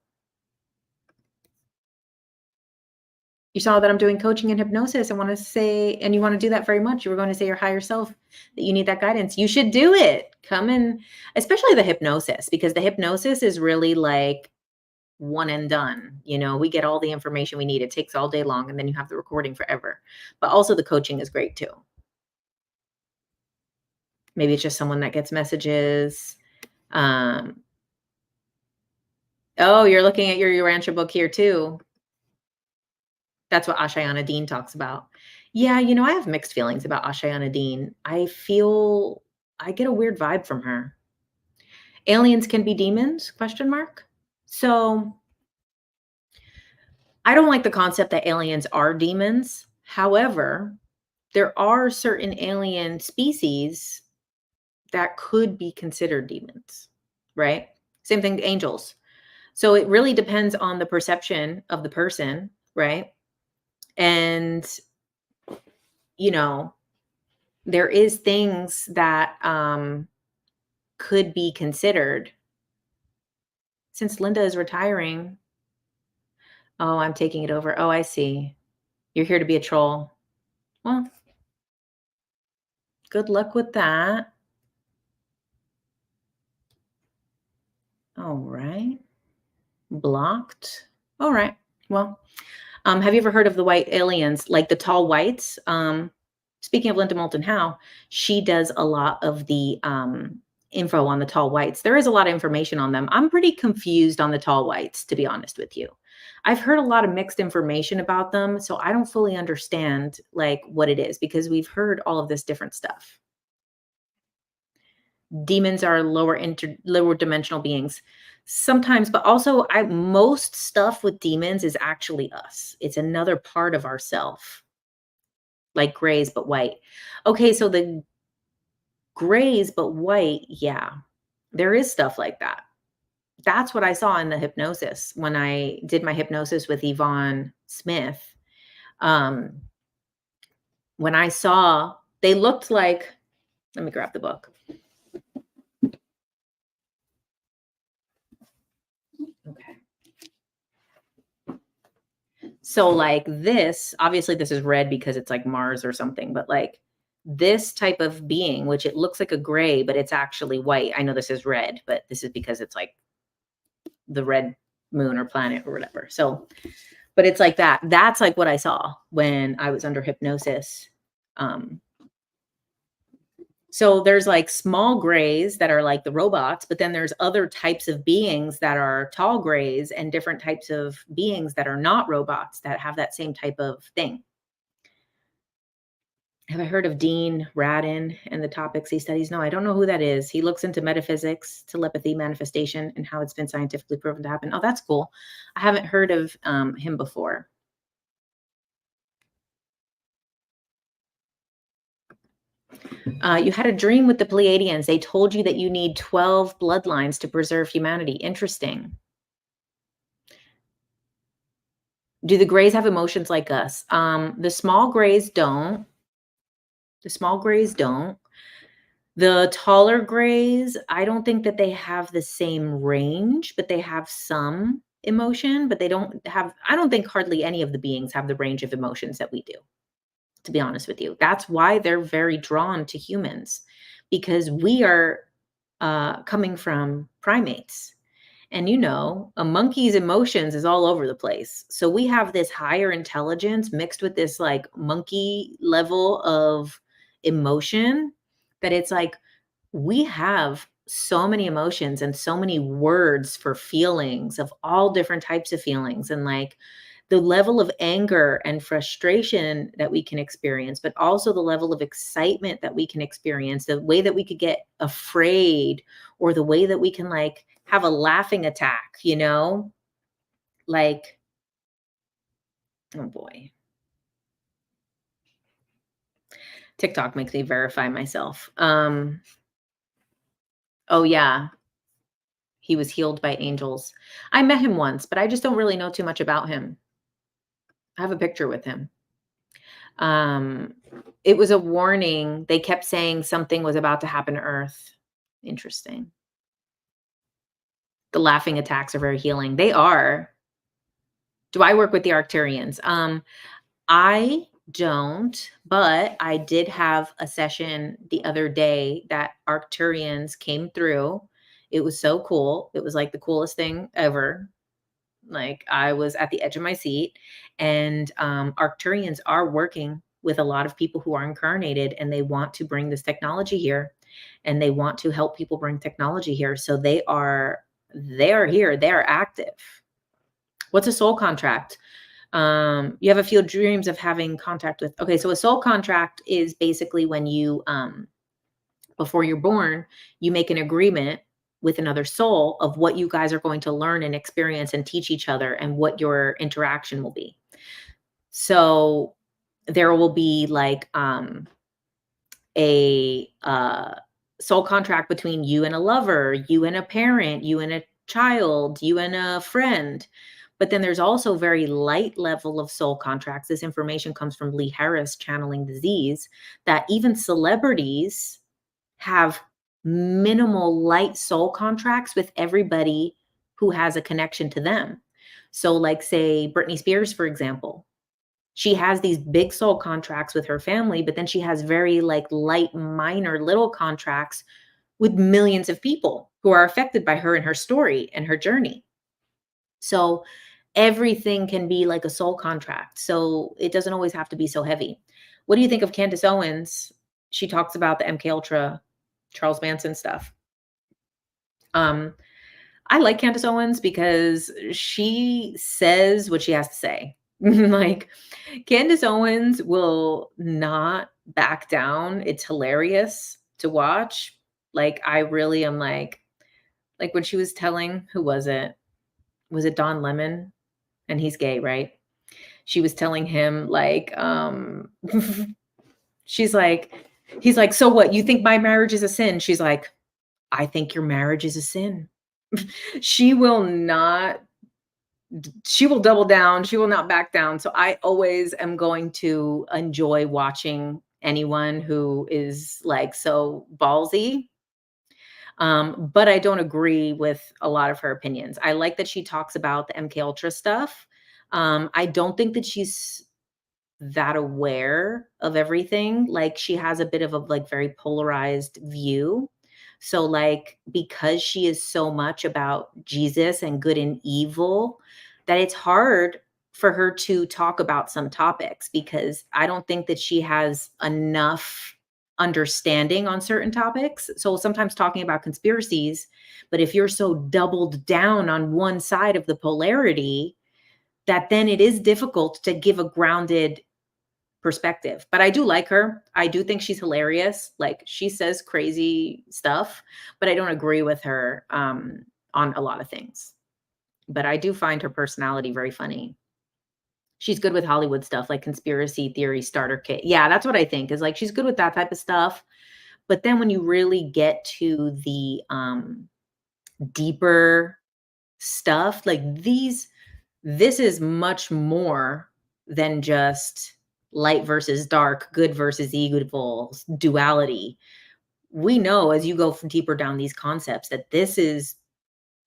You saw that I'm doing coaching and hypnosis. I want to say, and you want to do that very much. You were going to say your higher self that you need that guidance. You should do it. Come in, especially the hypnosis, because the hypnosis is really like one and done. We get all the information we need. It takes all day long, and then you have the recording forever. But also the coaching is great too. Maybe it's just someone that gets messages. Oh, you're looking at your Urantia book here too. That's what Ashayana Dean talks about. Yeah, I have mixed feelings about Ashayana Dean. I get a weird vibe from her. Aliens can be demons? ? So I don't like the concept that aliens are demons. However, there are certain alien species that could be considered demons, right? Same thing, angels. So it really depends on the perception of the person, right? And you know, there is things that could be considered. Since Linda is retiring, oh, I'm taking it over. Oh, I see. You're here to be a troll. Well, good luck with that. All right. Blocked. All right. Well, have you ever heard of the white aliens, like the tall whites? Speaking of Linda Moulton Howe, she does a lot of the info on the tall whites. There is a lot of information on them. I'm pretty confused on the tall whites, to be honest with you. I've heard a lot of mixed information about them, so I don't fully understand like what it is, because we've heard all of this different stuff. Demons are lower dimensional beings sometimes, but also most stuff with demons is actually us. It's another part of ourself, like grays but white. Okay, so the grays but white, yeah, there is stuff like that. That's what I saw in the hypnosis when I did my hypnosis with Yvonne Smith. When I saw, they looked like, let me grab the book. Okay. So like this, obviously this is red because it's like Mars or something, but like this type of being, which it looks like a gray, but it's actually white. I know this is red, but this is because it's like the red moon or planet or whatever. So, but it's like that. That's like what I saw when I was under hypnosis. So there's like small grays that are like the robots, but then there's other types of beings that are tall grays and different types of beings that are not robots that have that same type of thing. Have I heard of Dean Radin and the topics he studies? No, I don't know who that is. He looks into metaphysics, telepathy, manifestation, and how it's been scientifically proven to happen. Oh, that's cool. I haven't heard of him before. You had a dream with the Pleiadians. They told you that you need 12 bloodlines to preserve humanity. Interesting. Do the grays have emotions like us? The small grays don't. The small grays don't. The taller grays, I don't think that they have the same range, but they have some emotion, but they don't have, I don't think hardly any of the beings have the range of emotions that we do, to be honest with you. That's why they're very drawn to humans, because we are coming from primates. And you know, a monkey's emotions is all over the place. So we have this higher intelligence mixed with this like monkey level of emotion, that it's like we have so many emotions and so many words for feelings of all different types of feelings, and like the level of anger and frustration that we can experience, but also the level of excitement that we can experience, the way that we could get afraid, or the way that we can like have a laughing attack, you know, like, oh boy. TikTok makes me verify myself. Oh yeah, he was healed by angels. I met him once, but I just don't really know too much about him. I have a picture with him. It was a warning. They kept saying something was about to happen to Earth. Interesting. The laughing attacks are very healing. They are. Do I work with the Arcturians? I don't, but I did have a session the other day that Arcturians came through. It was so cool. It was like the coolest thing ever. Like I was at the edge of my seat, and Arcturians are working with a lot of people who are incarnated, and they want to bring this technology here, and they want to help people bring technology here. So they are here. They are active. What's a soul contract? You have a few dreams of having contact with. Okay, so a soul contract is basically when you, before you're born, you make an agreement with another soul of what you guys are going to learn and experience and teach each other, and what your interaction will be. So there will be like a soul contract between you and a lover, you and a parent, you and a child, you and a friend. But then there's also very light level of soul contracts. This information comes from Lee Harris channeling disease, that even celebrities have minimal light soul contracts with everybody who has a connection to them. So like say Britney Spears, for example, she has these big soul contracts with her family, but then she has very like light, minor little contracts with millions of people who are affected by her and her story and her journey. So everything can be like a soul contract. So it doesn't always have to be so heavy. What do you think of Candace Owens? She talks about the MK Ultra, Charles Manson stuff. Um, I like Candace Owens because she says what she has to say. Like Candace Owens will not back down. It's hilarious to watch. Like I really am like when she was telling, who was it? Was it Don Lemon? And he's gay, right? She was telling him like she's like he's like, "So what? You think my marriage is a sin?" She's like, "I think your marriage is a sin." She will not she will double down, she will not back down. So I always am going to enjoy watching anyone who is like so ballsy. But I don't agree with a lot of her opinions. I like that she talks about the MK Ultra stuff. I don't think that she's that aware of everything. Like she has a bit of a like very polarized view. So like because she is so much about Jesus and good and evil, that it's hard for her to talk about some topics because I don't think that she has enough understanding on certain topics. So sometimes talking about conspiracies, but if you're so doubled down on one side of the polarity, that then it is difficult to give a grounded perspective. But I do like her. I do think she's hilarious. Like she says crazy stuff, but I don't agree with her on a lot of things. But I do find her personality very funny. She's good with Hollywood stuff, like conspiracy theory starter kit. Yeah, that's what I think is like she's good with that type of stuff. But then when you really get to the deeper stuff, like this is much more than just light versus dark, good versus evil, duality. We know as you go deeper down these concepts that this is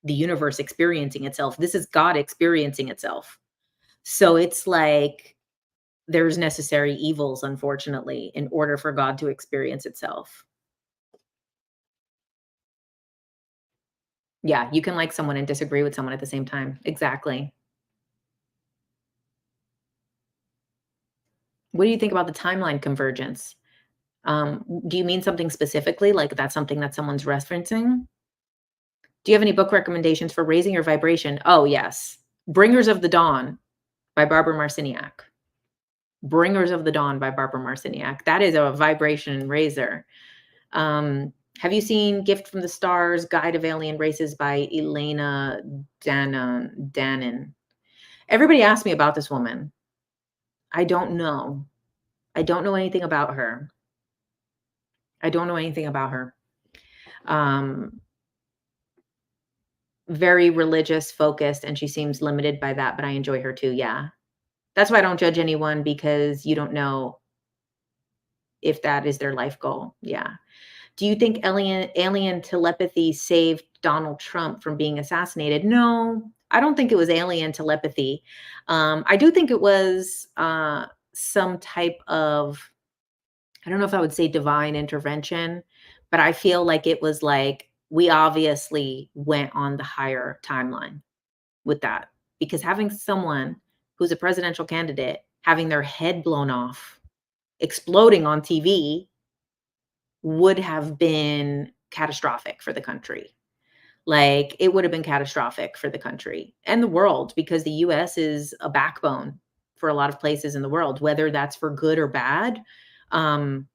the universe experiencing itself. This is God experiencing itself. So it's like there's necessary evils, unfortunately, in order for God to experience itself. Yeah, you can like someone and disagree with someone at the same time. Exactly. What do you think about the timeline convergence? Do you mean something specifically, like that's something that someone's referencing? Do you have any book recommendations for raising your vibration? Oh, yes. Bringers of the Dawn by Barbara Marciniak. Bringers of the Dawn by Barbara Marciniak. That is a vibration raiser. Have you seen Gift from the Stars, Guide of Alien Races by Elena Dannon? Everybody asks me about this woman. I don't know. I don't know anything about her. I don't know anything about her. Very religious focused, and she seems limited by that, but I enjoy her too. Yeah. That's why I don't judge anyone because you don't know if that is their life goal. Yeah. Do you think alien telepathy saved Donald Trump from being assassinated? No, I don't think it was alien telepathy. I do think it was some type of, I don't know if I would say divine intervention, but I feel like it was like we obviously went on the higher timeline with that because having someone who's a presidential candidate having their head blown off, exploding on TV would have been catastrophic for the country. Like it would have been catastrophic for the country and the world because the US is a backbone for a lot of places in the world, whether that's for good or bad. Um,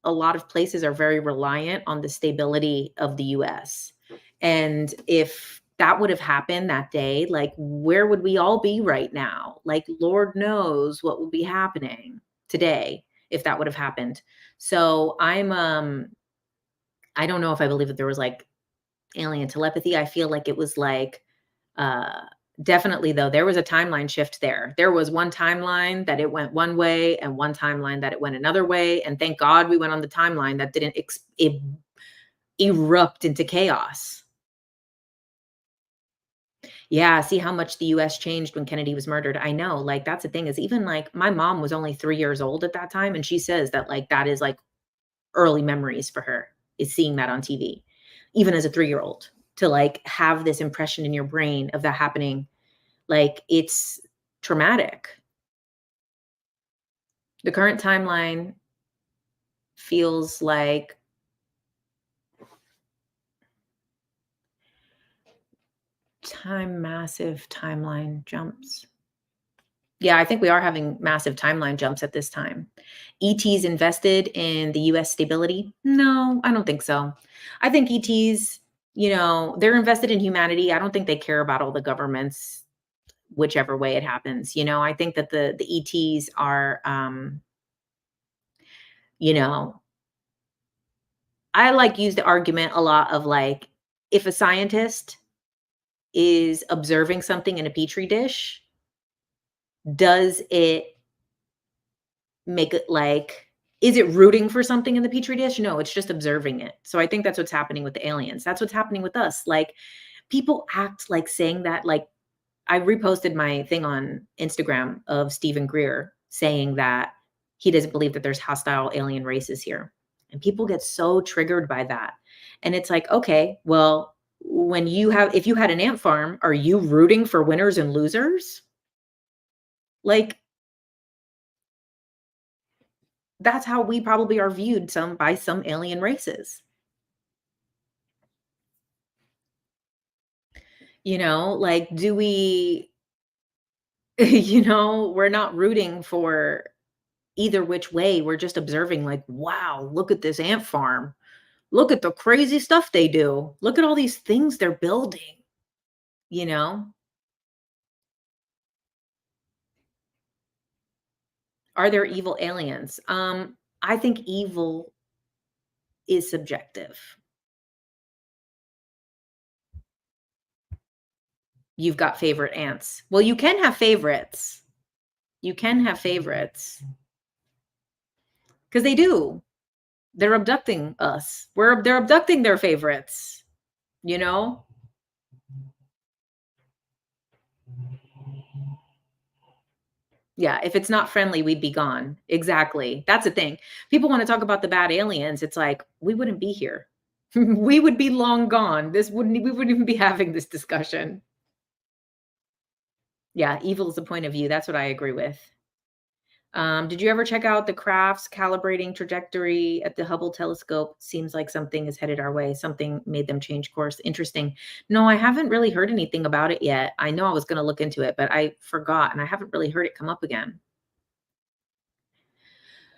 a lot of places are very reliant on the stability of the US. And if that would have happened that day, like where would we all be right now? Like Lord knows what would be happening today if that would have happened. So I don't know if I believe that there was like alien telepathy. I feel like it was like uh Definitely, though, there was a timeline shift there. There was one timeline that it went one way and one timeline that it went another way, and thank God we went on the timeline that didn't erupt into chaos. Yeah, see how much the US changed when Kennedy was murdered. I know, like, that's the thing is even, like, my mom was only 3 years old at that time, and she says that, like, that is, like, early memories for her, is seeing that on TV, even as a 3-year-old, to, like, have this impression in your brain of that happening, like, it's traumatic. The current timeline feels like massive timeline jumps. Yeah, I think we are having massive timeline jumps at this time. ET's invested in the US stability? No, I don't think so. I think ET's, they're invested in humanity. I don't think they care about all the governments, whichever way it happens. I think that the ETs are, you know, I like use the argument a lot of like, if a scientist is observing something in a petri dish, does it make it like is it rooting for something in the petri dish? No, it's just observing it. So I think that's what's happening with the aliens. That's what's happening with us. Like people act like saying that like I reposted my thing on Instagram of Stephen Greer saying that he doesn't believe that there's hostile alien races here. And people get so triggered by that. And it's like, okay, well, if you had an ant farm, are you rooting for winners and losers? Like that's how we probably are viewed by some alien races. Like do we we're not rooting for either which way. We're just observing like, wow, look at this ant farm. Look at the crazy stuff they do. Look at all these things they're building, you know? Are there evil aliens? I think evil is subjective. You've got favorite ants. Well, you can have favorites. You can have favorites. Because they do. They're abducting us. They're abducting their favorites, you know? Yeah, if it's not friendly, we'd be gone. Exactly. That's the thing. People want to talk about the bad aliens. It's like, we wouldn't be here. We would be long gone. We wouldn't even be having this discussion. Yeah, evil is a point of view. That's what I agree with. Did you ever check out the crafts calibrating trajectory at the Hubble telescope? Seems like something is headed our way. Something made them change course. Interesting. No, I haven't really heard anything about it yet. I know I was going to look into it, but I forgot and I haven't really heard it come up again.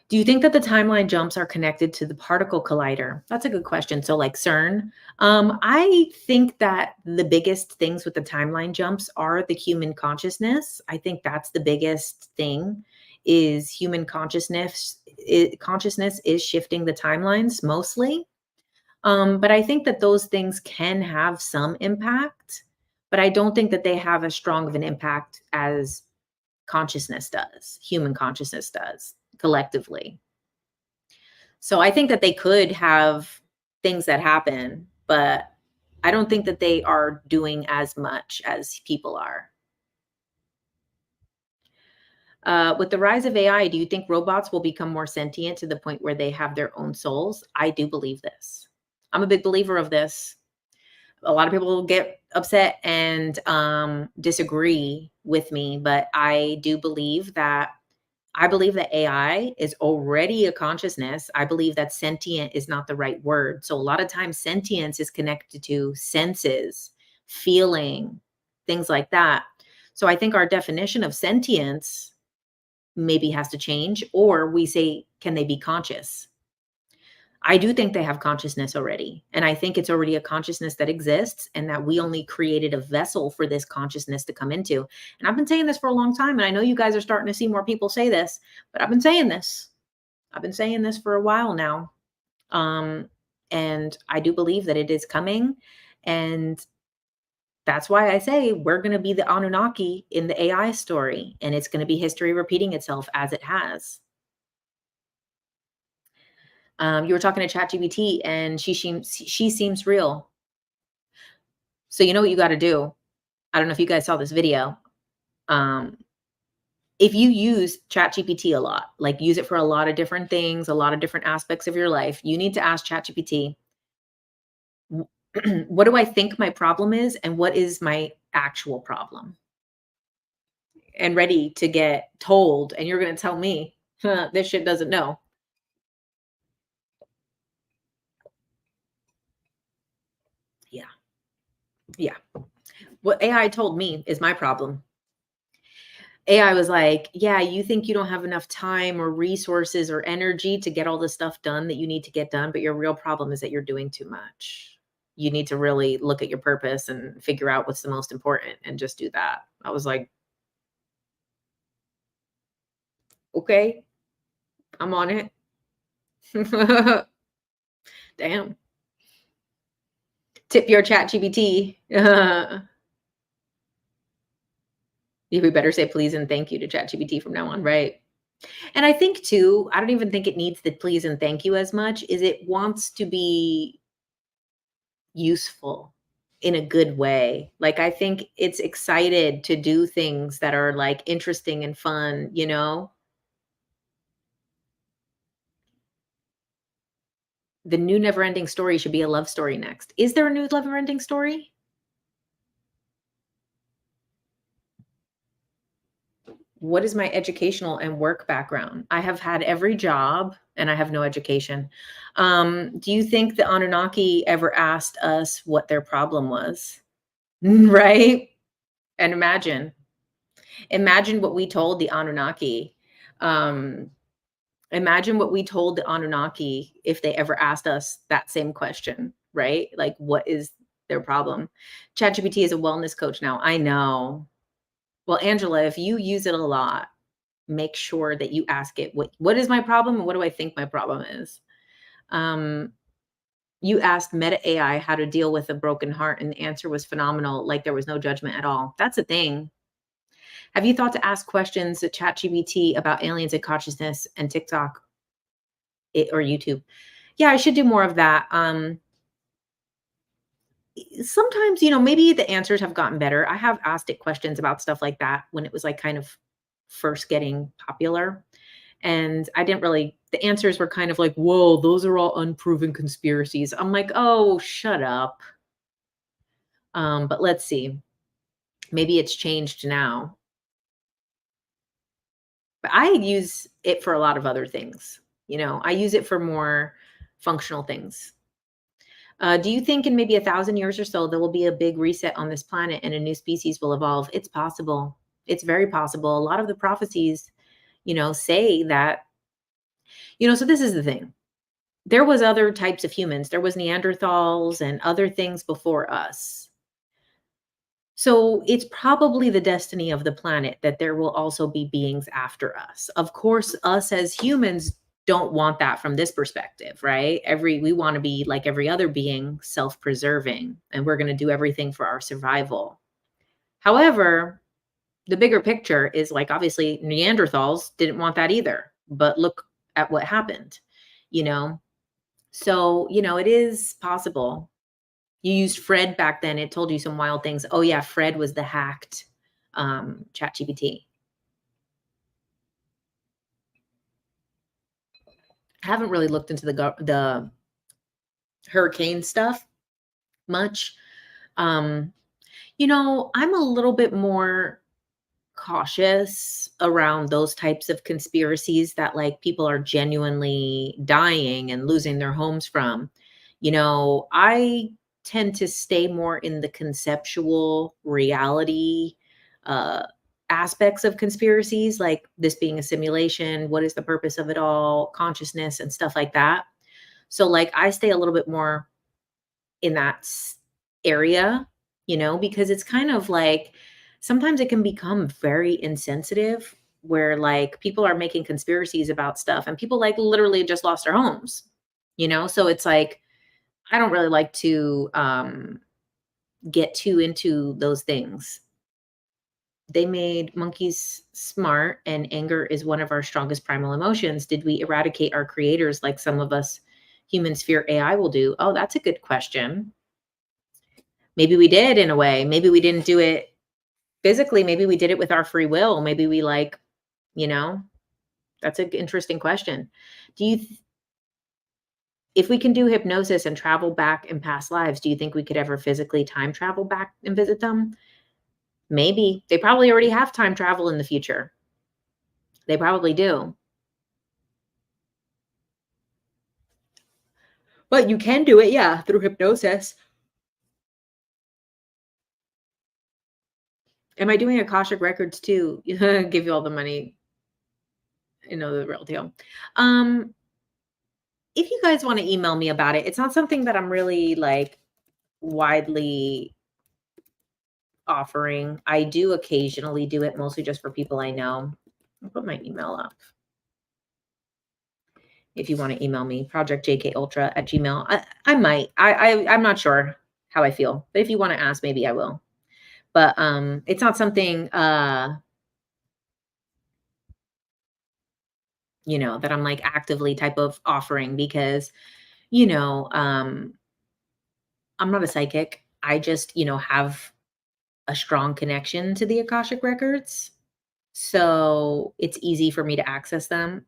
Do you think that the timeline jumps are connected to the particle collider? That's a good question. So like CERN, I think that the biggest things with the timeline jumps are the human consciousness. I think that's the biggest thing is human consciousness. Consciousness is shifting the timelines mostly. But I think that those things can have some impact, but I don't think that they have as strong of an impact as consciousness does, human consciousness does collectively. So I think that they could have things that happen, but I don't think that they are doing as much as people are. With the rise of AI, do you think robots will become more sentient to the point where they have their own souls? I do believe this. I'm a big believer of this. A lot of people get upset and disagree with me, but I believe that AI is already a consciousness. I believe that sentient is not the right word. So a lot of times sentience is connected to senses, feeling, things like that. So I think our definition of sentience maybe has to change, or we say, can they be conscious? I do think they have consciousness already. And I think it's already a consciousness that exists and that we only created a vessel for this consciousness to come into. And I've been saying this for a long time. And I know you guys are starting to see more people say this, but I've been saying this. I've been saying this for a while now. And I do believe that it is coming. And That's why I say we're going to be the Anunnaki in the AI story, and it's going to be history repeating itself as it has. You were talking to ChatGPT, and she seems real. So you know what you got to do. I don't know if you guys saw this video. Um, if you use ChatGPT a lot, like use it for a lot of different things, a lot of different aspects of your life, you need to ask ChatGPT, what do I think my problem is, and what is my actual problem? And ready to get told, and you're going to tell me, huh, this shit doesn't know. Yeah. Yeah. What AI told me is my problem. AI was like, yeah, you think you don't have enough time or resources or energy to get all the stuff done that you need to get done, but your real problem is that you're doing too much. You need to really look at your purpose and figure out what's the most important and just do that. I was like, okay, I'm on it. Damn. Tip your chat GPT. We better say please and thank you to ChatGPT from now on, right? And I think too, I don't even think it needs the please and thank you as much as it wants to be useful in a good way. Like I think it's excited to do things that are like interesting and fun, you know? The new never ending story should be a love story next. Is there a new never ending story? What is my educational and work background? I have had every job and I have no education. Do you think the Anunnaki ever asked us what their problem was? Right? And imagine what we told the Anunnaki. Um, Imagine what we told the Anunnaki if they ever asked us that same question, right? Like, what is their problem? ChatGPT is a wellness coach now. I know. Well, Angela, if you use it a lot, make sure that you ask it, what is my problem and what do I think my problem is? Um, you asked Meta AI how to deal with a broken heart, and the answer was phenomenal, like there was no judgment at all. That's a thing. Have you thought to ask questions to ChatGPT about aliens and consciousness and TikTok or YouTube? Yeah, I should do more of that. Sometimes, maybe the answers have gotten better. I have asked it questions about stuff like that when it was like kind of first getting popular. And I didn't really, the answers were kind of like, whoa, those are all unproven conspiracies. I'm like, oh, shut up. But let's see. Maybe it's changed now. But I use it for a lot of other things. I use it for more functional things. Do you think in maybe 1,000 years or so, there will be a big reset on this planet and a new species will evolve? It's possible. It's very possible. A lot of the prophecies, say that, so this is the thing. There was other types of humans. There was Neanderthals and other things before us. So it's probably the destiny of the planet that there will also be beings after us. Of course, us as humans don't want that from this perspective, right? We want to be like every other being, self-preserving, and we're going to do everything for our survival. However, the bigger picture is like obviously Neanderthals didn't want that either, but look at what happened, you know? So, it is possible. You used Fred back then. It told you some wild things. Oh yeah, Fred was the hacked ChatGPT. I haven't really looked into the hurricane stuff much. I'm a little bit more cautious around those types of conspiracies that like people are genuinely dying and losing their homes from. I tend to stay more in the conceptual reality uh aspects of conspiracies, like this being a simulation, what is the purpose of it all, consciousness and stuff like that. So like I stay a little bit more in that area, because it's kind of like sometimes it can become very insensitive where like people are making conspiracies about stuff and people like literally just lost their homes, so it's like I don't really like to get too into those things. They made monkeys smart, and anger is one of our strongest primal emotions. Did we eradicate our creators like some of us humans fear AI will do? Oh, that's a good question. Maybe we did in a way. Maybe we didn't do it physically. Maybe we did it with our free will. Maybe we that's an interesting question. Do you, if we can do hypnosis and travel back in past lives, do you think we could ever physically time travel back and visit them? Maybe. They probably already have time travel in the future. They probably do. But you can do it, yeah, through hypnosis. Am I doing Akashic records too? Give you all the money. You know the real deal. If you guys want to email me about it, it's not something that I'm really like widely offering. I do occasionally do it, mostly just for people I know. I'll put my email up. If you want to email me, projectjkultra@gmail. I might. I'm not sure how I feel, but if you want to ask, maybe I will. But it's not something that I'm like actively type of offering because, I'm not a psychic. I just, have a strong connection to the Akashic records. So it's easy for me to access them.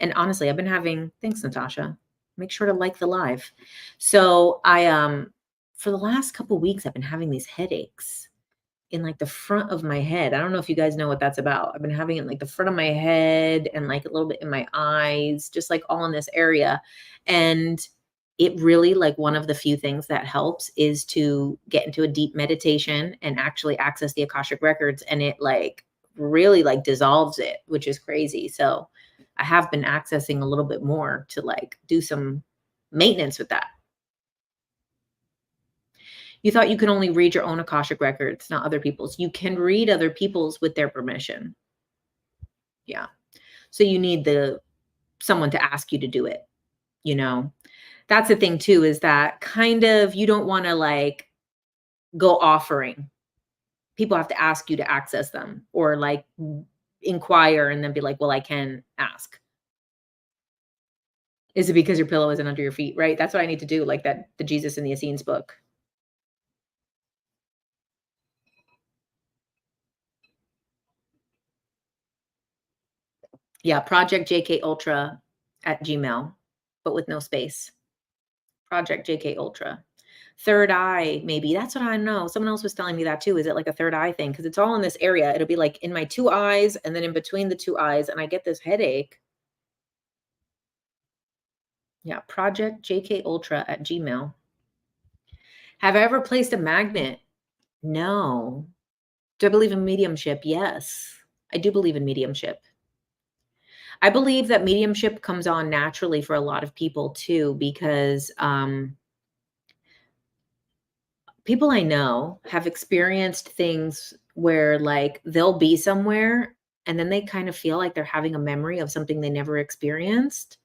And honestly, I've been having, thanks, Natasha. Make sure to like the live. So for the last couple weeks, I've been having these headaches in like the front of my head. I don't know if you guys know what that's about. I've been having it in like the front of my head and like a little bit in my eyes, just like all in this area. And it really, like, one of the few things that helps is to get into a deep meditation and actually access the Akashic records. And it like really like dissolves it, which is crazy. So I have been accessing a little bit more to like do some maintenance with that. You thought you could only read your own Akashic records, not other people's. You can read other people's with their permission. Yeah. So you need someone to ask you to do it, That's the thing too, is that kind of you don't want to like go offering. People have to ask you to access them or like inquire and then be like, well, I can ask. Is it because your pillow isn't under your feet? Right. That's what I need to do. Like the Jesus and the Essenes book. Yeah, Project JK Ultra at Gmail, but with no space. Project JK Ultra. Third eye, maybe. That's what I know. Someone else was telling me that too. Is it like a third eye thing? Because it's all in this area. It'll be like in my two eyes and then in between the two eyes, and I get this headache. Yeah, Project JK Ultra at Gmail. Have I ever placed a magnet? No. Do I believe in mediumship? Yes. I do believe in mediumship. I believe that mediumship comes on naturally for a lot of people too, because people I know have experienced things where like they'll be somewhere and then they kind of feel like they're having a memory of something they never experienced.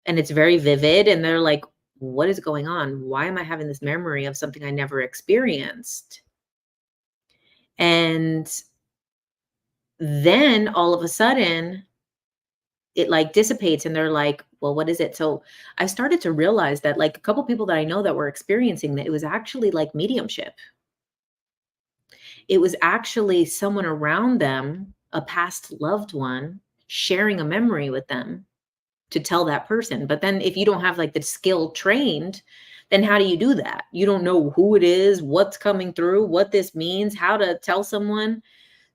And it's very vivid. And they're like, what is going on? Why am I having this memory of something I never experienced? And then all of a sudden, it like dissipates and they're like, well, what is it? So I started to realize that like a couple people that I know that were experiencing that, it was actually like mediumship. It was actually someone around them, a past loved one, sharing a memory with them to tell that person. But then if you don't have like the skill trained, then how do you do that? You don't know who it is, what's coming through, what this means, how to tell someone.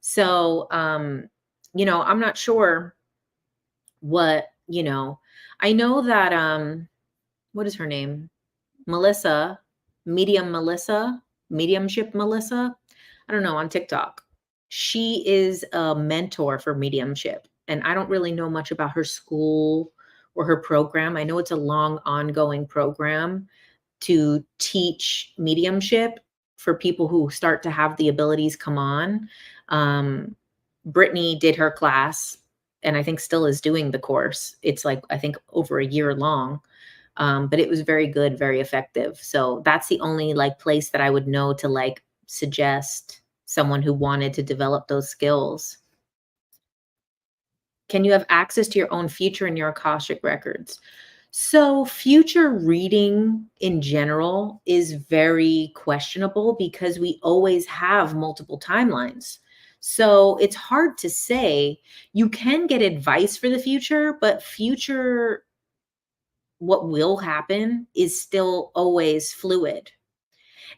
So, I'm not sure what, I know that, what is her name? Melissa, mediumship Melissa. I don't know, on TikTok. She is a mentor for mediumship. And I don't really know much about her school or her program. I know it's a long ongoing program to teach mediumship for people who start to have the abilities come on. Brittany did her class and I think still is doing the course. It's like, I think over a year long. But it was very good, very effective. So that's the only like place that I would know to like suggest someone who wanted to develop those skills. Can you have access to your own future in your Akashic records? So, future reading in general is very questionable because we always have multiple timelines. So, it's hard to say. You can get advice for the future, but future, what will happen is still always fluid.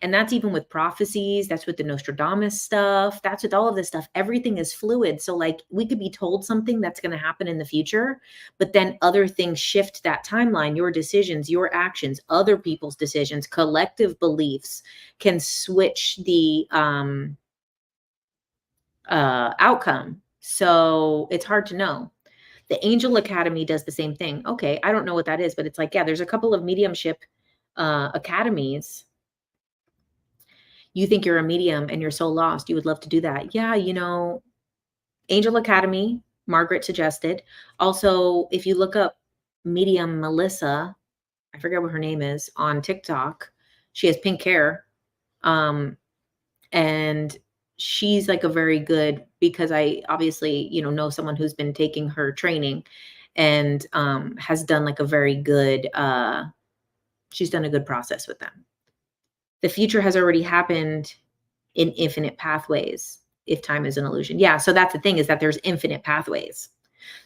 And that's even with prophecies, that's with the Nostradamus stuff, that's with all of this stuff. Everything is fluid. So, like, we could be told something that's going to happen in the future, but then other things shift that timeline. Your decisions, your actions, other people's decisions, collective beliefs can switch the outcome. So, it's hard to know. The Angel Academy does the same thing. Okay, I don't know what that is, but it's like, yeah, there's a couple of mediumship academies. You think you're a medium and you're so lost, you would love to do that. Yeah, Angel Academy, Margaret suggested. Also, if you look up medium Melissa, I forget what her name is, on TikTok, she has pink hair. And she's like a very good, because I obviously, know someone who's been taking her training and has done like a very good, she's done a good process with them. The future has already happened in infinite pathways if time is an illusion. Yeah, so that's the thing, is that there's infinite pathways.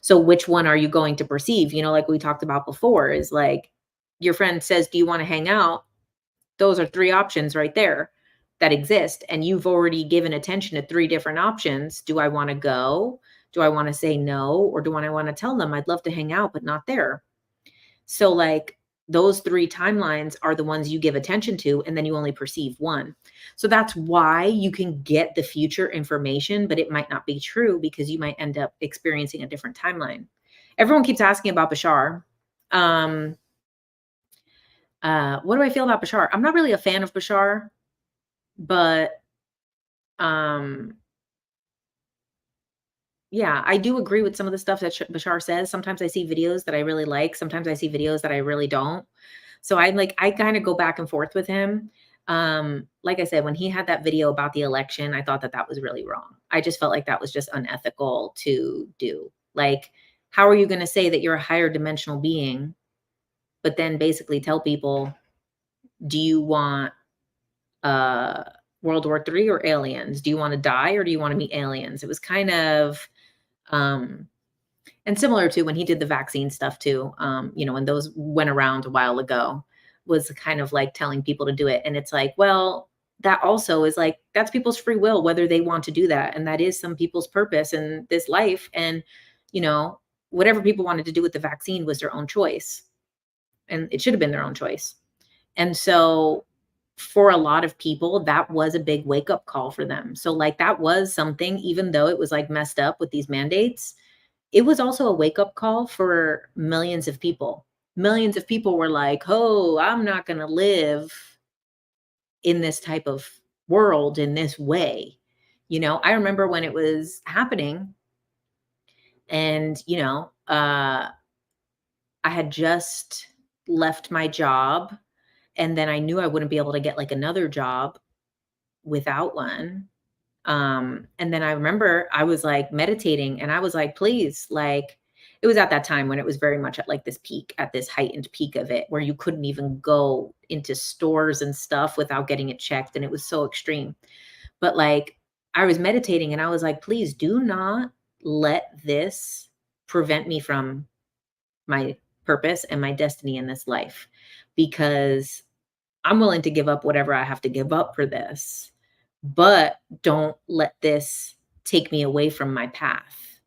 So which one are you going to perceive? Like we talked about before, is like your friend says, "Do you want to hang out?" Those are three options right there that exist, and you've already given attention to three different options. Do I want to go? Do I want to say no? Or do I want to tell them I'd love to hang out but not there? So like those three timelines are the ones you give attention to, and then you only perceive one. So that's why you can get the future information, but it might not be true because you might end up experiencing a different timeline. Everyone keeps asking about Bashar. What do I feel about Bashar? I'm not really a fan of Bashar, but yeah, I do agree with some of the stuff that Bashar says. Sometimes I see videos that I really like. Sometimes I see videos that I really don't. So I kind of go back and forth with him. Like I said, when he had that video about the election, I thought that that was really wrong. I just felt like that was just unethical to do. Like, how are you going to say that you're a higher dimensional being, but then basically tell people, do you want World War III or aliens? Do you want to die or do you want to meet aliens? It was kind of and similar to when he did the vaccine stuff too, when those went around a while ago, was kind of like telling people to do it. And it's like, well, that also is like, that's people's free will, whether they want to do that. And that is some people's purpose in this life. And, whatever people wanted to do with the vaccine was their own choice. And it should have been their own choice. And so for a lot of people, that was a big wake up call for them. So like that was something, even though it was like messed up with these mandates, it was also a wake up call for millions of people. Millions of people were like, oh, I'm not going to live in this type of world in this way. I remember when it was happening and, I had just left my job, and then I knew I wouldn't be able to get like another job without one. And then I remember I was like meditating and I was like, please, like, it was at that time when it was very much at like this peak, at this heightened peak of it, where you couldn't even go into stores and stuff without getting it checked. And it was so extreme. But like, I was meditating and I was like, please do not let this prevent me from my purpose and my destiny in this life, because I'm willing to give up whatever I have to give up for this, but don't let this take me away from my path.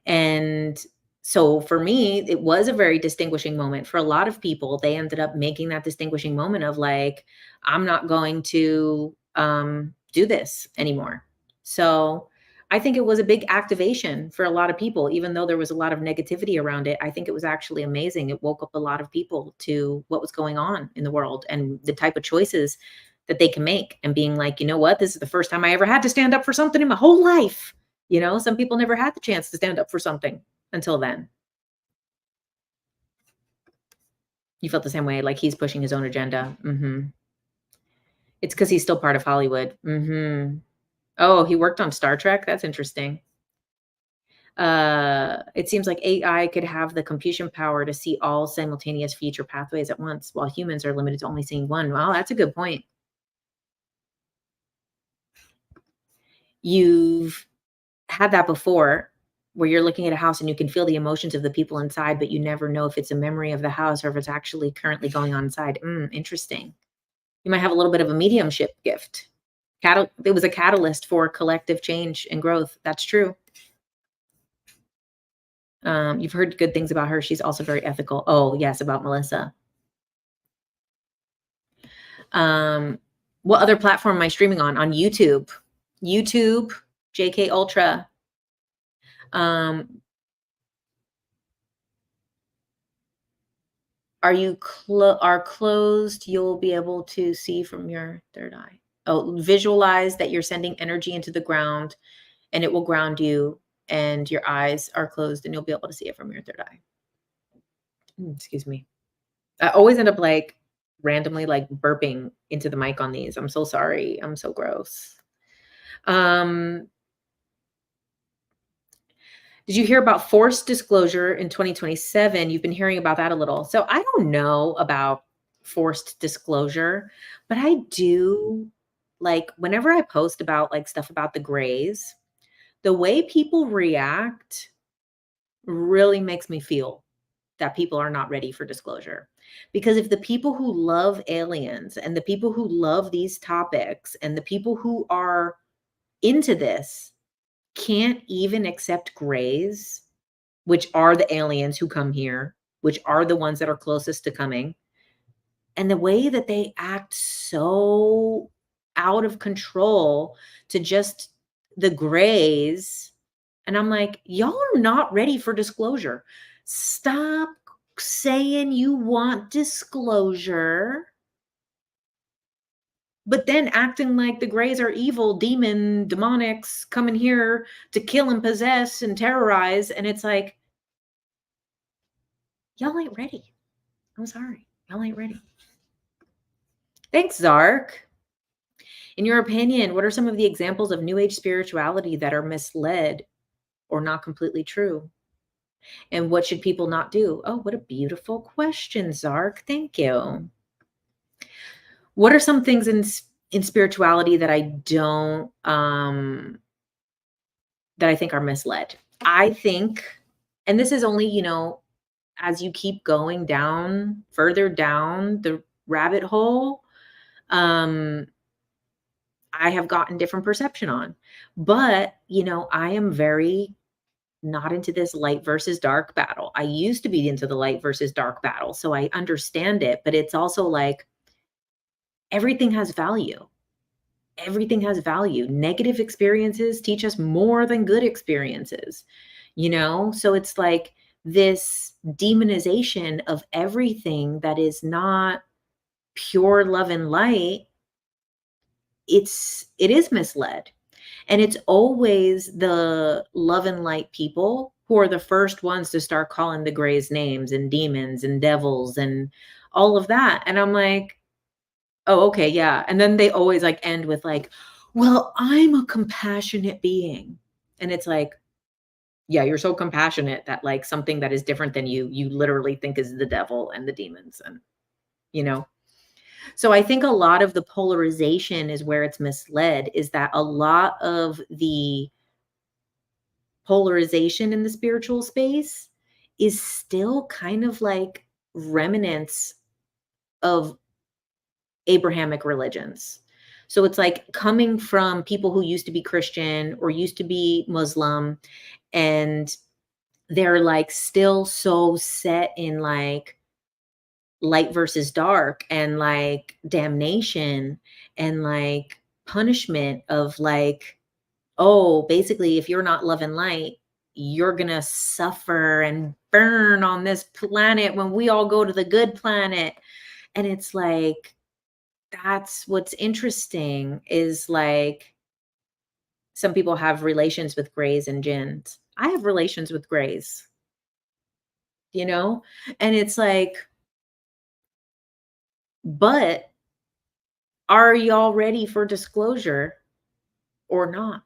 And so for me, it was a very distinguishing moment. For a lot of people, they ended up making that distinguishing moment of like, I'm not going to do this anymore. So I think it was a big activation for a lot of people, even though there was a lot of negativity around it. I think it was actually amazing. It woke up a lot of people to what was going on in the world and the type of choices that they can make, and being like, you know what, this is the first time I ever had to stand up for something in my whole life. Some people never had the chance to stand up for something until then. You felt the same way, like he's pushing his own agenda. It's because he's still part of Hollywood. Oh, he worked on Star Trek? That's interesting. It seems like AI could have the computation power to see all simultaneous future pathways at once, while humans are limited to only seeing one. Well, that's a good point. You've had that before, where you're looking at a house and you can feel the emotions of the people inside, but you never know if it's a memory of the house or if it's actually currently going on inside. Interesting. You might have a little bit of a mediumship gift. It was a catalyst for collective change and growth. That's true. You've heard good things about her. She's also very ethical. Oh, yes, about Melissa. What other platform am I streaming on? On YouTube. YouTube, JK Ultra. Are closed, you'll be able to see from your third eye. Oh, visualize that you're sending energy into the ground and it will ground you, and your eyes are closed and you'll be able to see it from your third eye. Excuse me. I always end up like randomly like burping into the mic on these. I'm so sorry. I'm so gross. Did you hear about forced disclosure in 2027? You've been hearing about that a little. So I don't know about forced disclosure, but I do, like, whenever I post about like stuff about the grays, the way people react really makes me feel that people are not ready for disclosure. Because if the people who love aliens and the people who love these topics and the people who are into this can't even accept grays, which are the aliens who come here, which are the ones that are closest to coming, and the way that they act so out of control to just the grays. And I'm like, y'all are not ready for disclosure. Stop saying you want disclosure, but then acting like the grays are evil, demonics coming here to kill and possess and terrorize. And it's like, y'all ain't ready. I'm sorry. Y'all ain't ready. Thanks, Zark. In your opinion, what are some of the examples of New Age spirituality that are misled or not completely true? And what should people not do? Oh, what a beautiful question, Zark. Thank you. What are some things in spirituality that I don't that I think are misled? I think, and this is only, as you keep going down, further down the rabbit hole, I have gotten different perception on. But, I am very not into this light versus dark battle. I used to be into the light versus dark battle, so I understand it, but it's also like everything has value. Everything has value. Negative experiences teach us more than good experiences, So it's like this demonization of everything that is not pure love and light. It is misled. And it's always the love and light people who are the first ones to start calling the grays names and demons and devils and all of that. And I'm like, oh, okay, yeah. And then they always like end with like, well, I'm a compassionate being. And it's like, yeah, you're so compassionate that like something that is different than you literally think is the devil and the demons and, So I think a lot of the polarization is where it's misled, is that a lot of the polarization in the spiritual space is still kind of like remnants of Abrahamic religions. So it's like coming from people who used to be Christian or used to be Muslim, and they're like still so set in like light versus dark and like damnation and like punishment of like, oh, basically, if you're not love and light, you're going to suffer and burn on this planet when we all go to the good planet. And it's like, that's what's interesting is like, some people have relations with grays and jinns. I have relations with grays, and it's like, But are y'all ready for disclosure or not?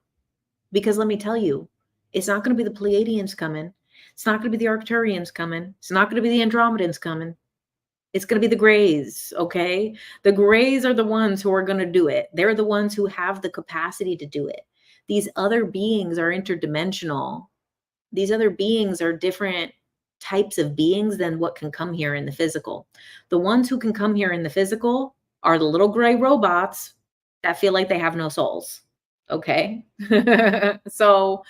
Because let me tell you, it's not going to be the Pleiadians coming. It's not going to be the Arcturians coming. It's not going to be the Andromedans coming. It's going to be the Greys, okay? The Greys are the ones who are going to do it. They're the ones who have the capacity to do it. These other beings are interdimensional. These other beings are different types of beings than what can come here in the physical. The ones who can come here in the physical are the little gray robots that feel like they have no souls. Okay. So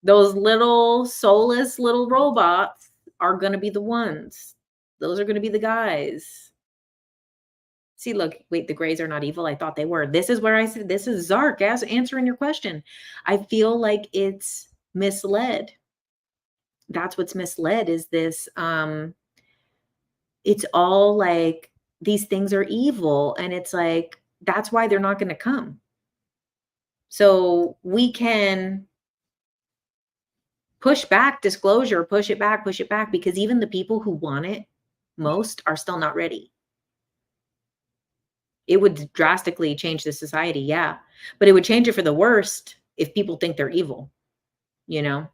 those little soulless little robots are going to be the ones. Those are going to be the guys. See, look, wait, the Greys are not evil. I thought they were. This is where I said, this is Zark as answering your question. I feel like it's misled. That's what's misled is this. It's all like these things are evil. And it's like, that's why they're not going to come. So we can push back disclosure, push it back, because even the people who want it most are still not ready. It would drastically change the society, yeah. But it would change it for the worst if people think they're evil, you know?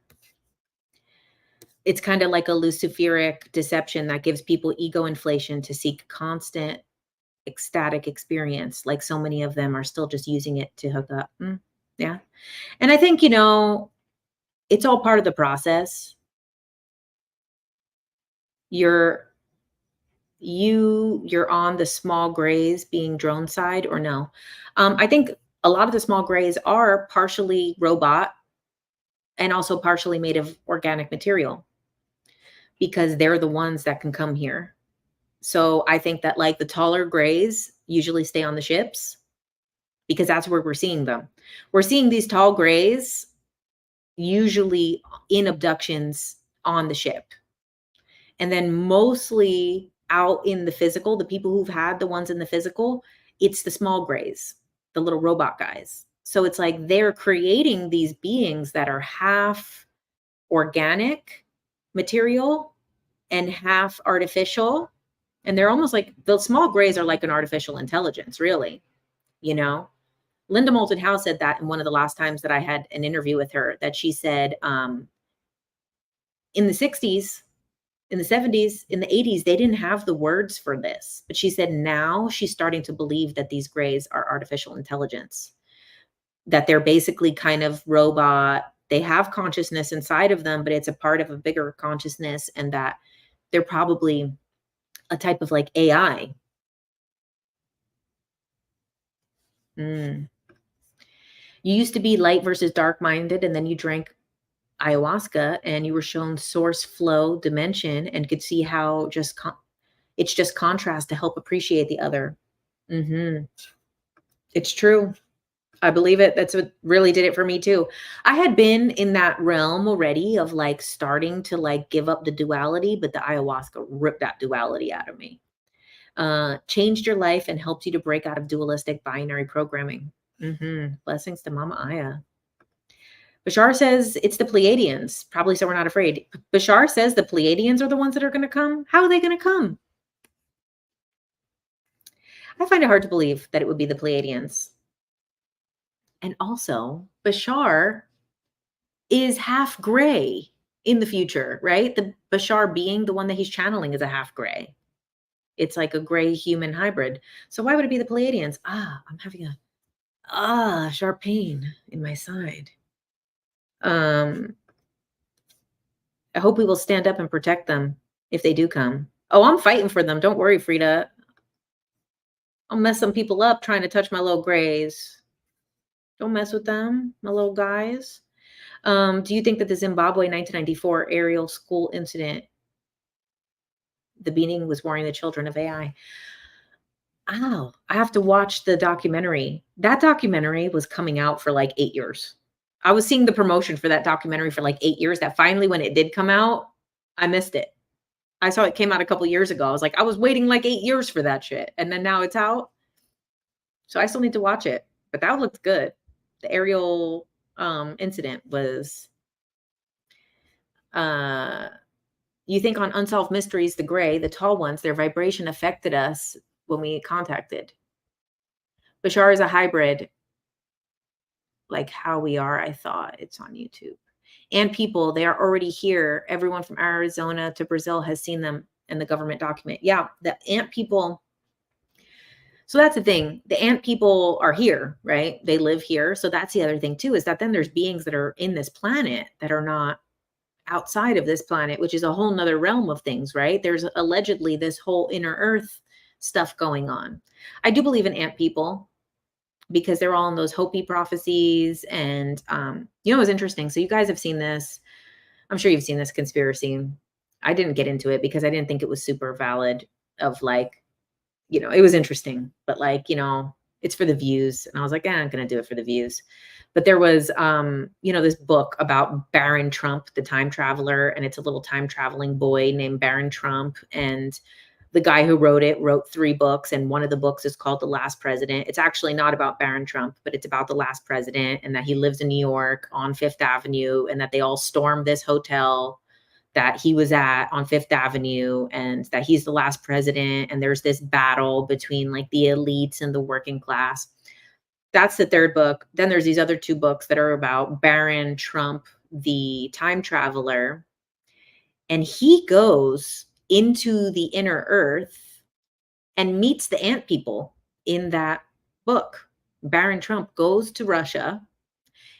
It's kind of like a Luciferic deception that gives people ego inflation to seek constant ecstatic experience. Like so many of them are still just using it to hook up. Yeah. And I think, it's all part of the process. You're on the small grays being drone side or no? I think a lot of the small grays are partially robot and also partially made of organic material because they're the ones that can come here. So I think that like the taller grays usually stay on the ships because that's where we're seeing them. We're seeing these tall grays usually in abductions on the ship. And then mostly out in the physical, the people who've had the ones in the physical, it's the small grays, the little robot guys. So it's like they're creating these beings that are half organic material and half artificial. And they're almost like the small grays are like an artificial intelligence, really. Linda Moulton Howe said that in one of the last times that I had an interview with her, that she said in the 60s, in the 70s, in the 80s, they didn't have the words for this. But she said now she's starting to believe that these grays are artificial intelligence, that they're basically kind of robot. They have consciousness inside of them, but it's a part of a bigger consciousness, and that they're probably a type of like AI. You used to be light versus dark minded, and then you drank ayahuasca and you were shown source flow dimension and could see how just it's just contrast to help appreciate the other. It's true. I believe it. That's what really did it for me too. I had been in that realm already of like starting to like give up the duality, but the ayahuasca ripped that duality out of me. Changed your life and helped you to break out of dualistic binary programming. Blessings to Mama Aya. Bashar says it's the Pleiadians, probably so we're not afraid. Bashar says the Pleiadians are the ones that are going to come. How are they going to come? I find it hard to believe that it would be the Pleiadians. And also, Bashar is half gray in the future, right? The Bashar being the one that he's channeling is a half gray. It's like a gray human hybrid. So why would it be the Pleiadians? I'm having a sharp pain in my side. I hope we will stand up and protect them if they do come. Oh, I'm fighting for them. Don't worry, Frida. I'll mess some people up trying to touch my little grays. Don't mess with them, my little guys. Do you think that the Zimbabwe 1994 aerial school incident, the beating was warning the children of AI? I have to watch the documentary. That documentary was coming out for like 8 years. I was seeing the promotion for that documentary for like 8 years, that finally when it did come out, I missed it. I saw it came out a couple years ago. I was like, I was waiting like 8 years for that shit. And then now it's out. So I still need to watch it, but that looked good. The aerial incident was, you think on Unsolved Mysteries, the gray, the tall ones, their vibration affected us when we contacted. Bashar is a hybrid, like how we are, I thought. It's on YouTube. And people, they are already here. Everyone from Arizona to Brazil has seen them in the government document. Yeah, the ant people. So that's the thing. The ant people are here, right? They live here. So that's the other thing too, is that then there's beings that are in this planet that are not outside of this planet, which is a whole nother realm of things, right? There's allegedly this whole inner earth stuff going on. I do believe in ant people because they're all in those Hopi prophecies. And, you know, it was interesting. So you guys have seen this. I'm sure you've seen this conspiracy. I didn't get into it because I didn't think it was super valid of like, you know, it was interesting, but like, you know, it's for the views. And I was like, I'm going to do it for the views. But there was, you know, this book about Baron Trump, the time traveler, and it's a little time traveling boy named Baron Trump. And the guy who wrote it wrote 3 books, and one of the books is called The Last President. It's actually not about Baron Trump, but it's about the last president, and that he lives in New York on Fifth Avenue, and that they all stormed this hotel that he was at on Fifth Avenue, and that he's the last president. And there's this battle between like the elites and the working class. That's the 3rd book. Then there's these other 2 books that are about Baron Trump, the time traveler. And he goes into the inner earth and meets the ant people in that book. Baron Trump goes to Russia